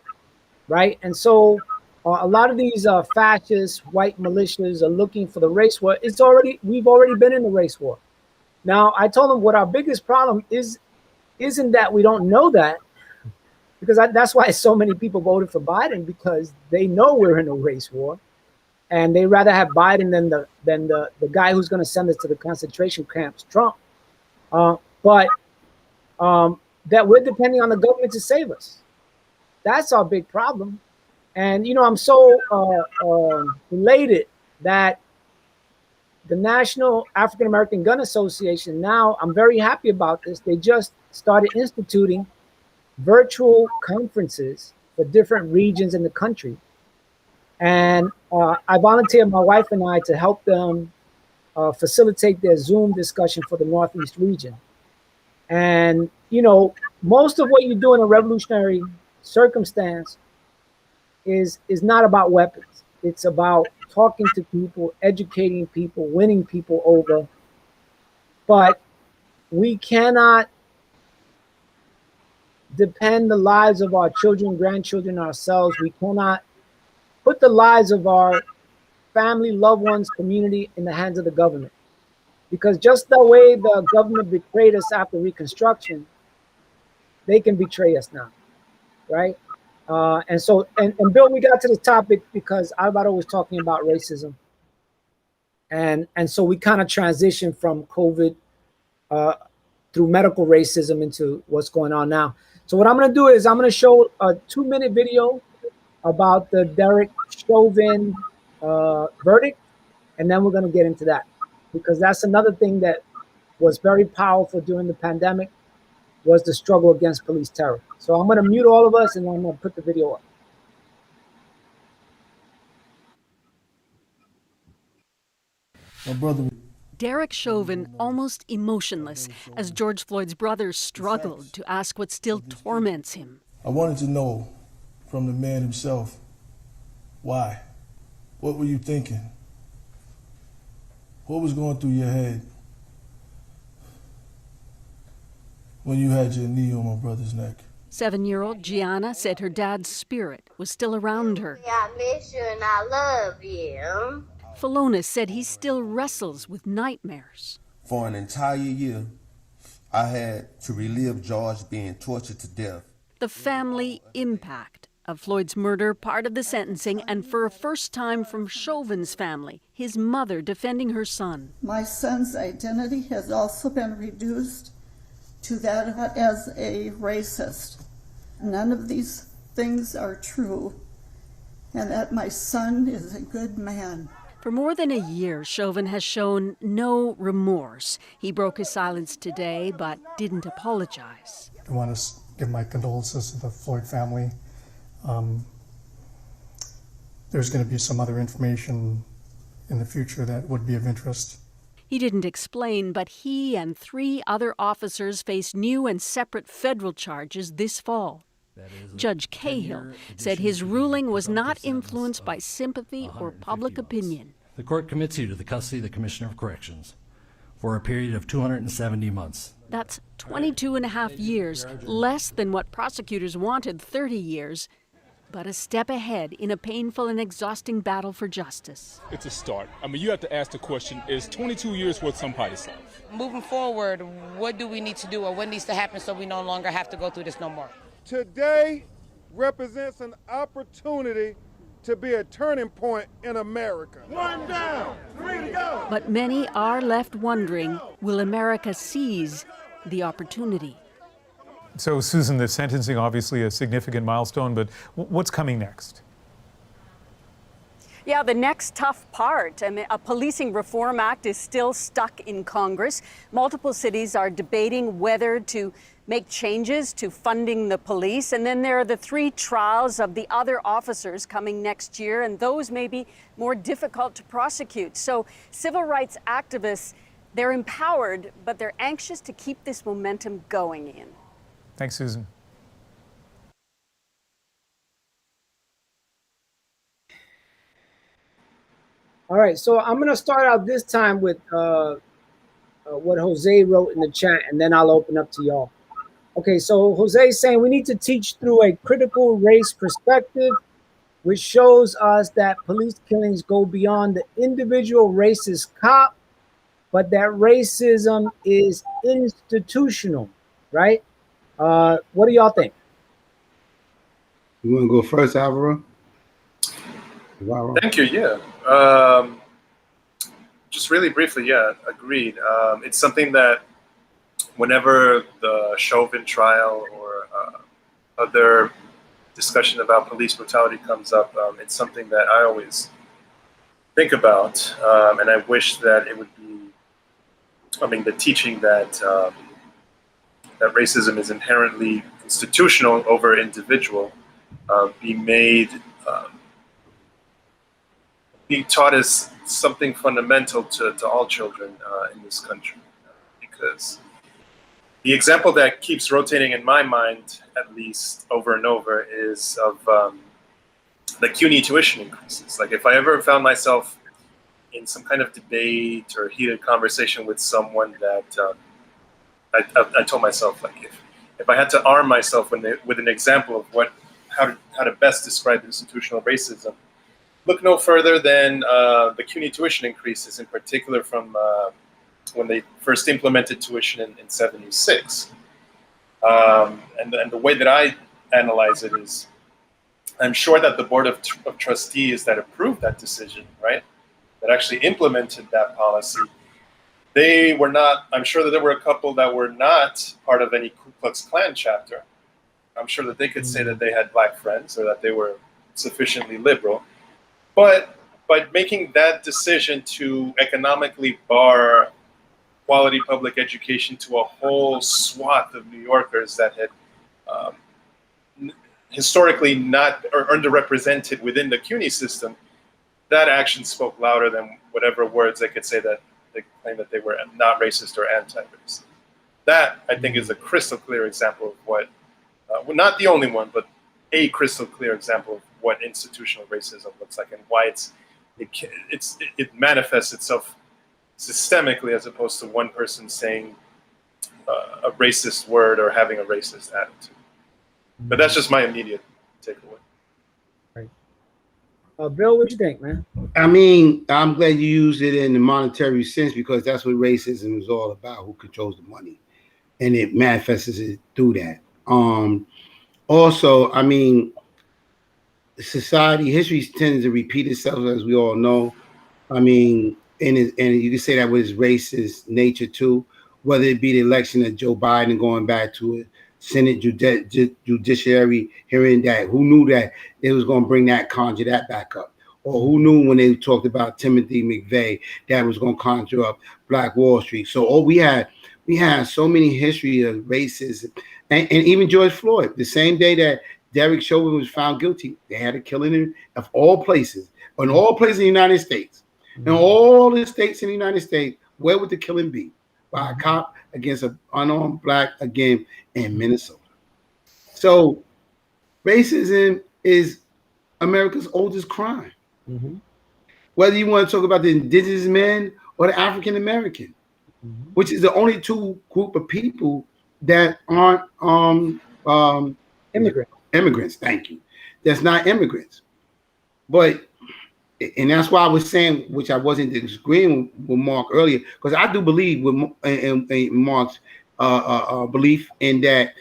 right? And so a lot of these fascist white militias are looking for the race war. We've already been in the race war. Now, I told them what our biggest problem isn't that we don't know that, because that's why so many people voted for Biden, because they know we're in a race war, and they rather have Biden than the guy who's going to send us to the concentration camps, Trump. But that we're depending on the government to save us. That's our big problem. And you know, I'm so elated that the National African American Gun Association, now I'm very happy about this. They just started instituting virtual conferences for different regions in the country. And I volunteered my wife and I to help them facilitate their Zoom discussion for the Northeast region. And, you know, most of what you do in a revolutionary circumstance is not about weapons. It's about talking to people, educating people, winning people over. But we cannot depend the lives of our children, grandchildren, ourselves. We cannot put the lives of our family, loved ones, community in the hands of the government. Because just the way the government betrayed us after Reconstruction, they can betray us now, right? And so, and Bill, we got to the topic because Alvaro was talking about racism. And so we kind of transitioned from COVID through medical racism into what's going on now. So what I'm going to do is I'm going to show a 2-minute video about the Derek Chauvin verdict, and then we're going to get into that, because that's another thing that was very powerful during the pandemic, was the struggle against police terror. So I'm going to mute all of us, and I'm going to put the video up. My brother. Derek Chauvin almost emotionless as George Floyd's brother struggled to ask what still torments him. I wanted to know from the man himself, why? What were you thinking? What was going through your head when you had your knee on my brother's neck? 7-year-old Gianna said her dad's spirit was still around her. I miss you and I love you. Philona said he still wrestles with nightmares. For an entire year, I had to relive George being tortured to death. The family impact of Floyd's murder, part of the sentencing, and for a first time from Chauvin's family, his mother defending her son. My son's identity has also been reduced to that as a racist. None of these things are true, and that my son is a good man. For more than a year, Chauvin has shown no remorse. He broke his silence today, but didn't apologize. I want to give my condolences to the Floyd family. There's going to be some other information in the future that would be of interest. He didn't explain, but he and 3 other officers face new and separate federal charges this fall. Judge Cahill said his ruling was not influenced by sympathy or public opinion. The court commits you to the custody of the Commissioner of Corrections for a period of 270 months. That's 22 and a half years, less than what prosecutors wanted, 30 years, but a step ahead in a painful and exhausting battle for justice. It's a start. I mean, you have to ask the question, is 22 years worth somebody's life? Moving forward, what do we need to do or what needs to happen so we no longer have to go through this no more? Today represents an opportunity to be a turning point in America. One down, 3 to go. But many are left wondering, will America seize the opportunity? So, Susan, the sentencing, obviously a significant milestone, but what's coming next? Yeah, the next tough part. I mean, a policing reform act is still stuck in Congress. Multiple cities are debating whether to make changes to funding the police. And then there are the 3 trials of the other officers coming next year, and those may be more difficult to prosecute. So civil rights activists, they're empowered, but they're anxious to keep this momentum going, Ian. Thanks, Susan. All right, so I'm going to start out this time with what Jose wrote in the chat, and then I'll open up to y'all. Okay, so Jose is saying we need to teach through a critical race perspective, which shows us that police killings go beyond the individual racist cop, but that racism is institutional, right? What do y'all think? You want to go first, Alvaro? Thank you. Yeah. Just really briefly, yeah, agreed. It's something that whenever the Chauvin trial or other discussion about police brutality comes up, it's something that I always think about, and I wish that it would be, I mean, the teaching that that racism is inherently institutional over individual, be made, be taught as something fundamental to all children in this country, because the example that keeps rotating in my mind, at least over and over, is of the CUNY tuition increases. Like, if I ever found myself in some kind of debate or heated conversation with someone, that I told myself, like, if I had to arm myself with an example of how to best describe institutional racism, look no further than the CUNY tuition increases, in particular from when they first implemented tuition in '76. And the way that I analyze it is, I'm sure that the Board of Trustees that approved that decision, right, that actually implemented that policy, they were not, I'm sure that there were a couple that were not part of any Ku Klux Klan chapter. I'm sure that they could say that they had black friends or that they were sufficiently liberal. But by making that decision to economically bar quality public education to a whole swath of New Yorkers that had historically not or underrepresented within the CUNY system, that action spoke louder than whatever words they could say that they claim that they were not racist or anti-racist. That, I think, is a crystal clear example of what, well, not the only one, but a crystal clear example of what institutional racism looks like and why it manifests itself systemically, as opposed to one person saying a racist word or having a racist attitude. But that's just my immediate takeaway. Right. Bill, what you think, man? I mean, I'm glad you used it in the monetary sense, because that's what racism is all about: who controls the money, and it manifests it through that. Also, I mean, society, history tends to repeat itself, as we all know. I mean, and you can say that with its racist nature too, whether it be the election of Joe Biden going back to a Senate judiciary hearing that, who knew that it was going to bring that, conjure that back up? Or who knew when they talked about Timothy McVeigh that was going to conjure up Black Wall Street? So we had so many history of racism, and even George Floyd, the same day that Derek Chauvin was found guilty, they had a killing of all places, in all places in the United States. In all the states in the United States, where would the killing be? By a cop against an unarmed black, again, in Minnesota. So racism is America's oldest crime. Whether you want to talk about the indigenous men or the African American, which is the only two group of people that aren't immigrants. Thank you. That's not immigrants. But, and that's why I was saying, which I wasn't disagreeing with Mark earlier, because I do believe in Mark's belief in that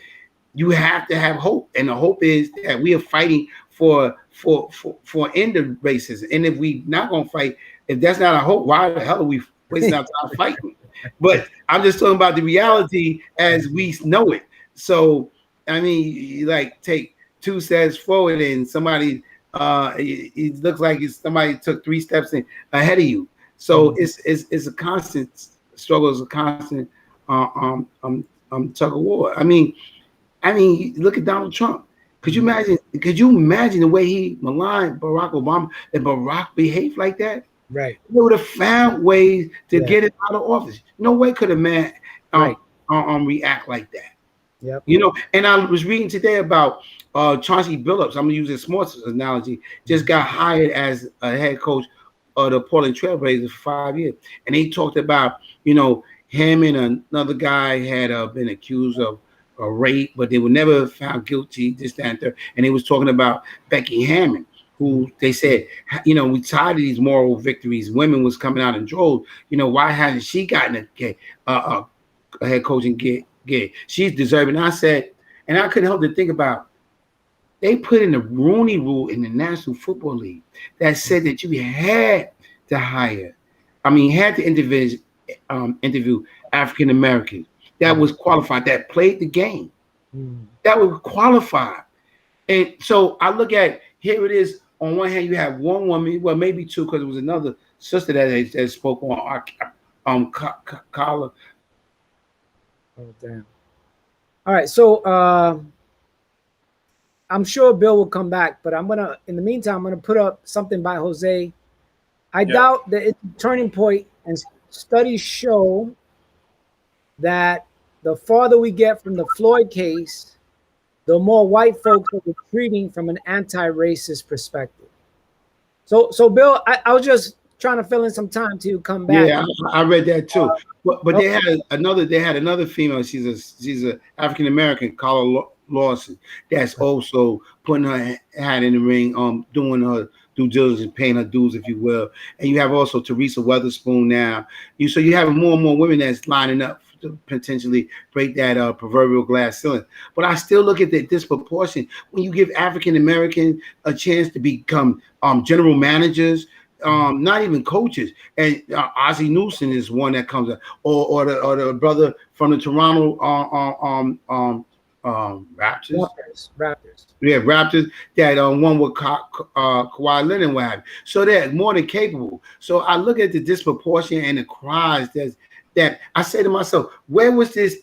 you have to have hope, and the hope is that we are fighting end of racism. And if we not gonna fight, if that's not our hope, why the hell are we wasting our time fighting? But I'm just talking about the reality as we know it. So I mean, like take 2 steps forward and somebody it looks like somebody took 3 steps ahead of you. So it's a constant struggle, it's a constant tug of war. I mean, look at Donald Trump. Could you imagine? Could you imagine the way he maligned Barack Obama? If Barack behaved like that, right? They would have found ways to get him out of office. No way could a man react like that. Yep. You know, and I was reading today about Chauncey Billups. I'm gonna use a sports analogy. Just got hired as a head coach of the Portland Trailblazers for 5 years, and he talked about, you know, him and another guy had been accused of a rape, but they were never found guilty. This, that, and third. And he was talking about Becky Hammond, who they said, you know, we tired of these moral victories. Women was coming out in droves. You know, why hasn't she gotten a head coaching gig? She's deserving. I said, and I couldn't help to think about, they put in the Rooney Rule in the National Football League that said that you had to had to interview African Americans that was qualified, that played the game, that was qualified. And so I look at, here it is. On one hand, you have one woman, well, maybe two, because it was another sister that spoke on collar. Oh, damn. All right, so I'm sure Bill will come back, but in the meantime, I'm gonna put up something by Jose. I doubt that it's a turning point, and studies show that the farther we get from the Floyd case, the more white folks are retreating from an anti-racist perspective. So Bill, I was just trying to fill in some time till you come back. Yeah, I read that too. But they had another female. She's a African American, Carla Lawson, that's also putting her hat in the ring, doing her due diligence, paying her dues, if you will. And you have also Teresa Weatherspoon now. So you have more and more women that's lining up to potentially break that proverbial glass ceiling. But I still look at the disproportion when you give African American a chance to become general managers, not even coaches. And Ozzie Newsom is one that comes up, or the brother from the Toronto Raptors. Yeah, Raptors that one with Kawhi Leonard, what have you. So they're more than capable. So I look at the disproportion and the cries that I say to myself, where was the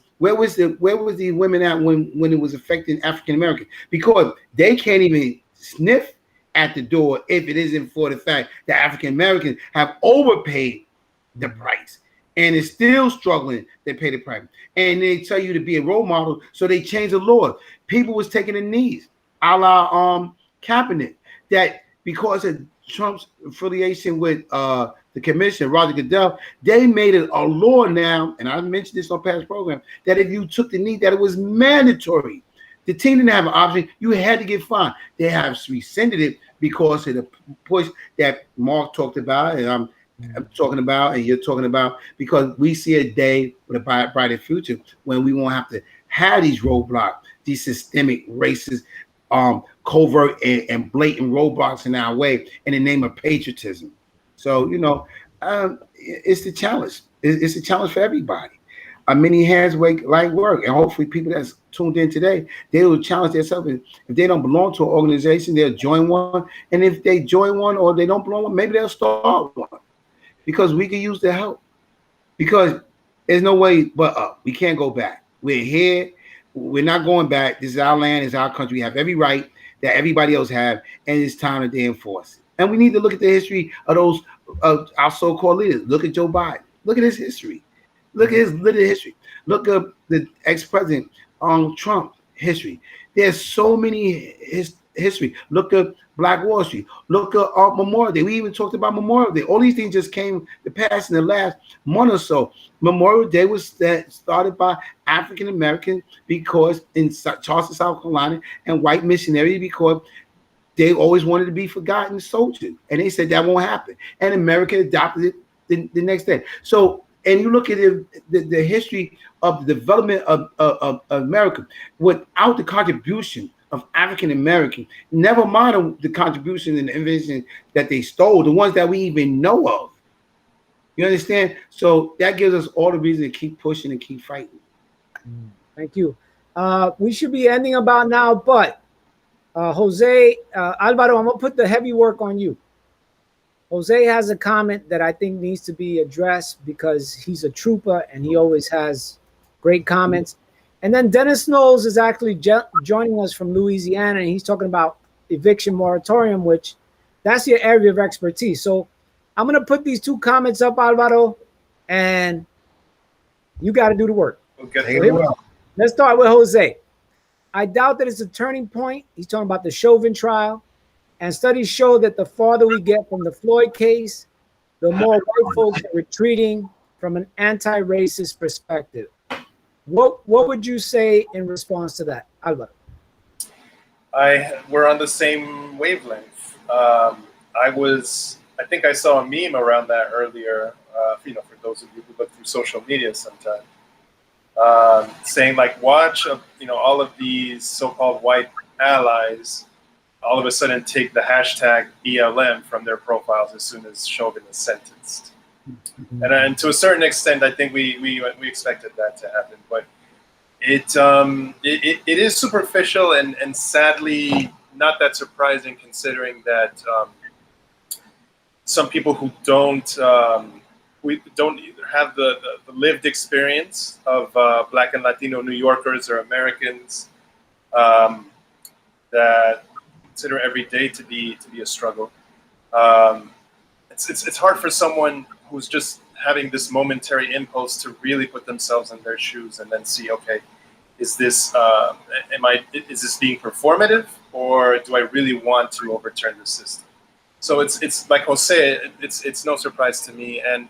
women at when it was affecting African Americans? Because they can't even sniff at the door if it isn't for the fact that African Americans have overpaid the price and is still struggling to pay the price. And they tell you to be a role model, so they change the law. People was taking the knees, a la Kaepernick, that because of Trump's affiliation with the commission, Roger Goodell, they made it a law now, and I mentioned this on past program, that if you took the knee, that it was mandatory. The team didn't have an option. You had to get fined. They have rescinded it because of the push that Mark talked about, and I'm talking about, and you're talking about, because we see a day with a brighter future when we won't have to have these roadblocks, these systemic racist, covert and blatant roadblocks in our way in the name of patriotism. So, you know, it's the challenge. It's a challenge for everybody. Many hands make light work, and hopefully people that's tuned in today, they will challenge themselves. If they don't belong to an organization, they'll join one. And if they join one or they don't belong one, maybe they'll start one, because we can use the help. Because there's no way but up. We can't go back. We're here. We're not going back. This is our land. It's our country. We have every right that everybody else have, and it's time that they enforce it. And we need to look at the history of those our so-called leaders. Look at Joe Biden. Look at his history. Look at his little history. Look at the ex-president Trump history. There's so many history. Look at Black Wall Street. Look at Memorial Day. We even talked about Memorial Day. All these things just came to pass in the last month or so. Memorial Day was started by African Americans because in Charleston, South Carolina, and white missionaries because they always wanted to be forgotten soldiers. And they said that won't happen. And America adopted it the next day. So, and you look at the history of the development of America, without the contribution of African Americans. Never mind the contributions and the inventions that they stole, the ones that we even know of. You understand? So that gives us all the reason to keep pushing and keep fighting. Thank you. We should be ending about now, but Jose, Alvaro, I'm gonna put the heavy work on you. Jose has a comment that I think needs to be addressed because he's a trooper and he always has great comments. And then Dennis Knowles is actually joining us from Louisiana, and he's talking about eviction moratorium, which that's your area of expertise. So I'm going to put these two comments up, Alvaro, and you got to do the work. We'll Let's start with Jose. I doubt that it's a turning point. He's talking about the Chauvin trial. And studies show that the farther we get from the Floyd case, the more white folks are retreating from an anti-racist perspective. What would you say in response to that, Alvaro? We're on the same wavelength. I think I saw a meme around that earlier. For those of you who look through social media sometime, saying like, watch, all of these so-called white allies all of a sudden take the hashtag BLM from their profiles as soon as Chauvin is sentenced. And to a certain extent, I think we expected that to happen, but it is superficial and sadly not that surprising, considering that some people who don't have the lived experience of Black and Latino New Yorkers or Americans that consider every day to be a struggle. It's hard for someone who's just having this momentary impulse to really put themselves in their shoes and then see, okay, is this being performative, or do I really want to overturn the system? So it's like Jose, it's no surprise to me, and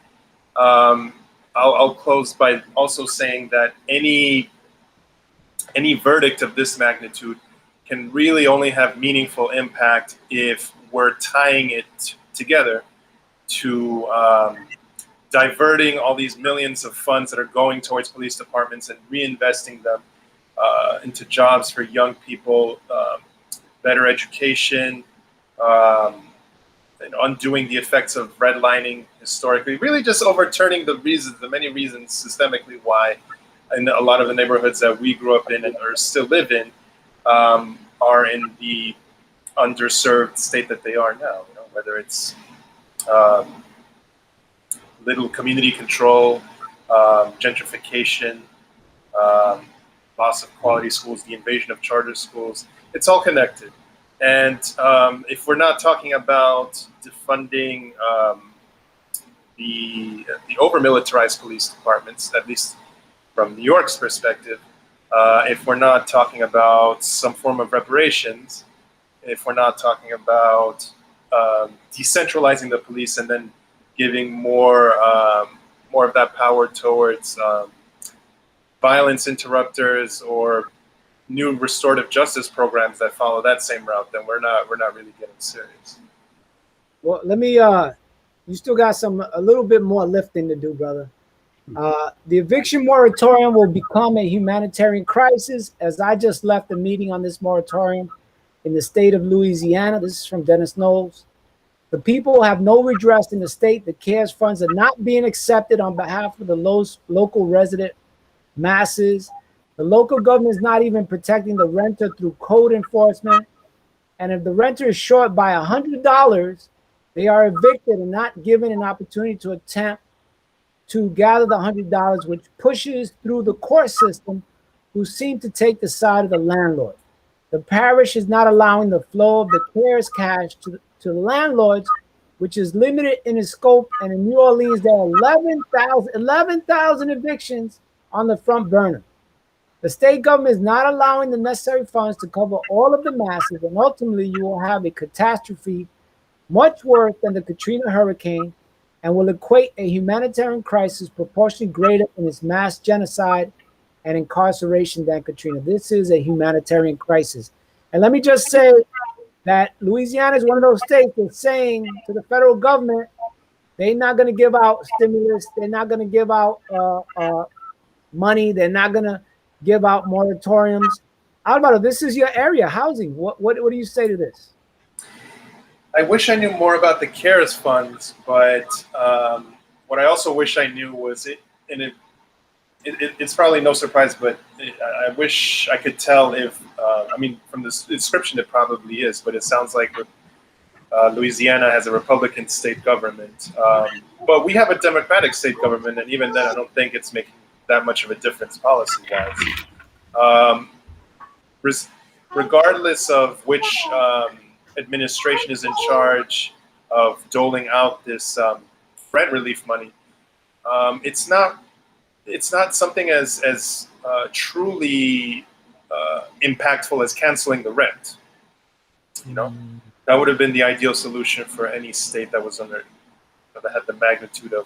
I'll close by also saying that any verdict of this magnitude can really only have meaningful impact if we're tying it together to diverting all these millions of funds that are going towards police departments and reinvesting them into jobs for young people, better education, and undoing the effects of redlining historically, really just overturning the many reasons systemically why in a lot of the neighborhoods that we grew up in and or still live in are in the underserved state that they are now, whether it's little community control, gentrification, loss of quality schools, the invasion of charter schools. It's all connected. And if we're not talking about defunding the over-militarized police departments, at least from New York's perspective, if we're not talking about some form of reparations, if we're not talking about decentralizing the police and then giving more of that power towards violence interrupters or new restorative justice programs that follow that same route, then we're not really getting serious. Well, let me. You still got a little bit more lifting to do, brother. The eviction moratorium will become a humanitarian crisis, as I just left a meeting on this moratorium in the state of Louisiana. This is from Dennis Knowles. The people have no redress in the state. The CARES funds are not being accepted on behalf of the local resident masses. The local government is not even protecting the renter through code enforcement. And if the renter is short by $100, they are evicted and not given an opportunity to attempt to gather the $100, which pushes through the court system, who seem to take the side of the landlord. The parish is not allowing the flow of the CARES cash to the landlords, which is limited in its scope. And in New Orleans, there are 11,000 evictions on the front burner. The state government is not allowing the necessary funds to cover all of the masses, and ultimately you will have a catastrophe much worse than the Katrina hurricane, and will equate a humanitarian crisis proportionally greater in its mass genocide and incarceration than Katrina. This is a humanitarian crisis. And let me just say that Louisiana is one of those states that's saying to the federal government, they're not going to give out stimulus, they're not going to give out money, they're not going to give out moratoriums. Alvaro, this is your area, housing. What do you say to this? I wish I knew more about the CARES funds, but what I also wish I knew was it's probably no surprise, but I wish I could tell if, I mean, from the description, it probably is, but it sounds like Louisiana has a Republican state government. But we have a Democratic state government, and even then, I don't think it's making that much of a difference policy-wise. Regardless of which administration is in charge of doling out this rent relief money, it's not something as truly impactful as canceling the rent. You know, that would have been the ideal solution for any state that was that had the magnitude of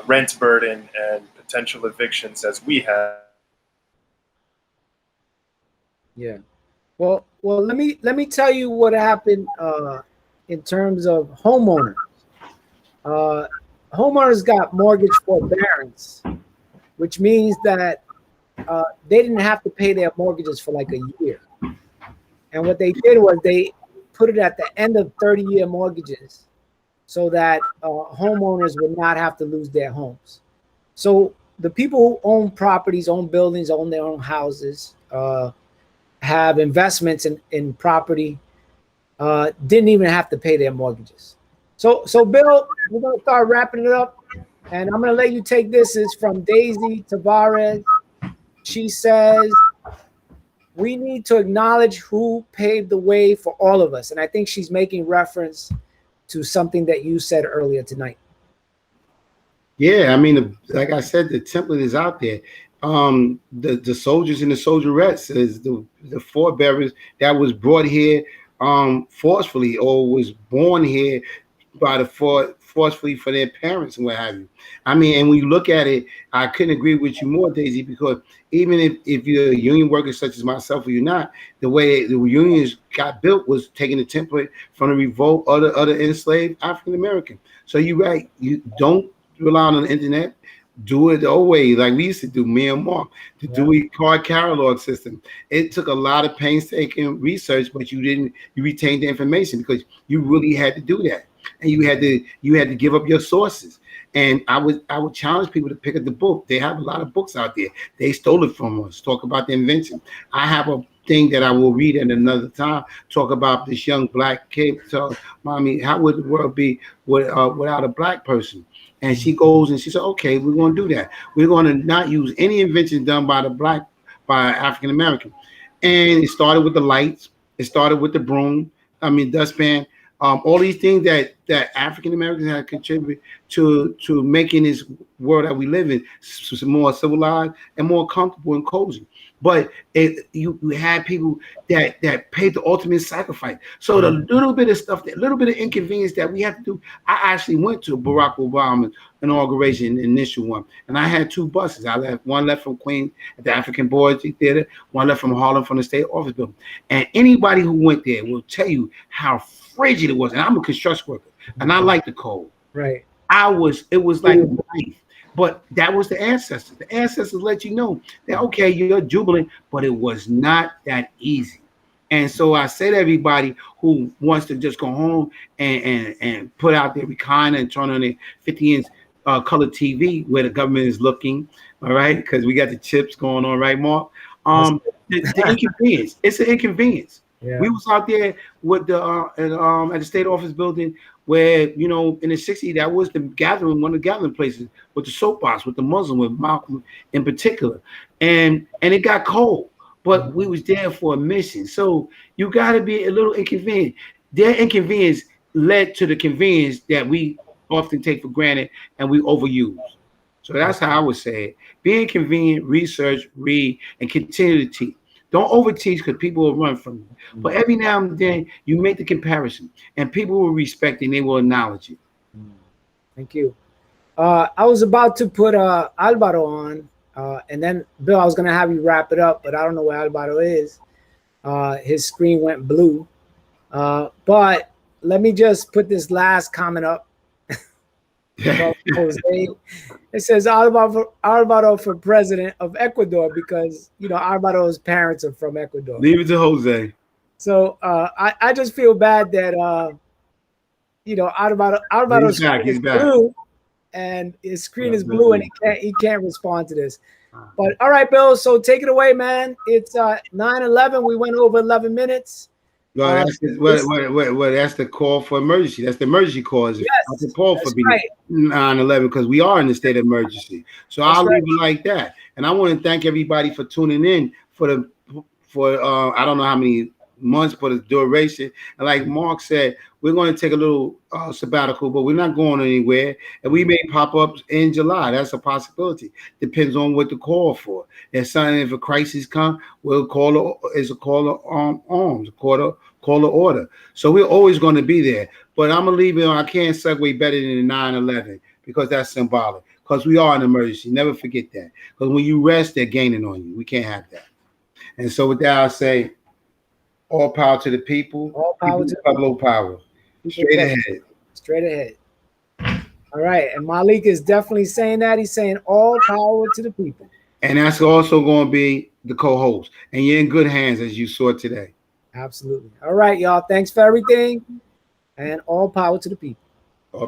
rent burden and potential evictions as we have. Yeah. Well, let me tell you what happened in terms of homeowners. Homeowners got mortgage forbearance, which means that they didn't have to pay their mortgages for like a year. And what they did was they put it at the end of 30-year mortgages so that homeowners would not have to lose their homes. So the people who own properties, own buildings, own their own houses, have investments in property, didn't even have to pay their mortgages. So Bill, we're gonna start wrapping it up, and I'm gonna let you take this. Is from Daisy Tavares. She says, we need to acknowledge who paved the way for all of us. And I think she's making reference to something that you said earlier tonight. Yeah, I mean, like I said, the template is out there. The soldiers and the soldierettes is the forebearers that was brought here forcefully or was born here by the forcefully for their parents and what have you. I mean, and when you look at it, I couldn't agree with you more, Daisy, because even if you're a union worker such as myself or you're not, the way the unions got built was taking the template from the revolt of the other enslaved African American. So you're right. You don't rely on the internet. Do it the old way, like we used to do, me and Mark, the Dewey card catalog system. It took a lot of painstaking research, but you retained the information because you really had to do that. And you had to give up your sources. And I would challenge people to pick up the book. They have a lot of books out there. They stole it from us. Talk about the invention. I have a thing that I will read at another time. Talk about this young black kid. So, mommy, how would the world be without a black person? And she goes and she said, okay, we're going to do that. We're going to not use any invention done by African American. And it started with the lights. It started with the broom. Dustpan. All these things that African Americans have contributed to making this world that we live in more civilized and more comfortable and cozy. But you had people that paid the ultimate sacrifice. So the little bit of stuff, that little bit of inconvenience that we have to do. I actually went to Barack Obama's inauguration, the initial one, and I had two buses. One left from Queens at the African Boys Theater, one left from Harlem from the State Office Building. And anybody who went there will tell you how frigid it was. And I'm a construction worker, and I like the cold. Right. It was like life. But that was the ancestors. The ancestors let you know that, okay, you're jubilant, but it was not that easy. And so I say to everybody who wants to just go home and put out their recliner and turn on their 50-inch color TV where the government is looking, all right, because we got the chips going on, right, Mark? The inconvenience. It's an inconvenience. Yeah. We was out there with at the state office building where, in the 60s, that was one of the gathering places with the soapbox, with the Muslim, with Malcolm in particular. And it got cold, but we was there for a mission. So you got to be a little inconvenient. Their inconvenience led to the convenience that we often take for granted and we overuse. So that's how I would say it. Be inconvenient, research, read, and continue to teach. Don't overteach because people will run from you. But every now and then you make the comparison and people will respect it and they will acknowledge it. Thank you. I was about to put Alvaro on and then Bill, I was going to have you wrap it up, but I don't know where Alvaro is. His screen went blue. But let me just put this last comment up. Well, Jose, it says Alvaro for president of Ecuador because Alvaro's parents are from Ecuador. Leave it to Jose. So I just feel bad that Alvaro's screen is blue, and his screen is blue, and he can't respond to this. But all right, Bill. So take it away, man. It's 9:11. We went over 11 minutes. Well, that's the call for emergency. That's the emergency cause. Yes, not the call for being right. 9/11 because we are in a state of emergency. So I'll leave it like that. And I want to thank everybody for tuning in for I don't know how many months, but it's duration. And like Mark said, we're going to take a little sabbatical, but we're not going anywhere. And we may pop up in July. That's a possibility. Depends on what to call for. If a crisis come, we'll call it's a call of arms, call of order. So we're always going to be there. But I'm gonna leave it on. I can't segue better than 9/11 because that's symbolic. Because we are an emergency. Never forget that. Because when you rest, they're gaining on you. We can't have that. And so with that, I'll say, all power to the people. All power to Pueblo power. Straight ahead. Straight ahead. All right. And Malik is definitely saying that. He's saying all power to the people. And that's also going to be the co-host. And you're in good hands, as you saw today. Absolutely. All right, y'all. Thanks for everything. And all power to the people.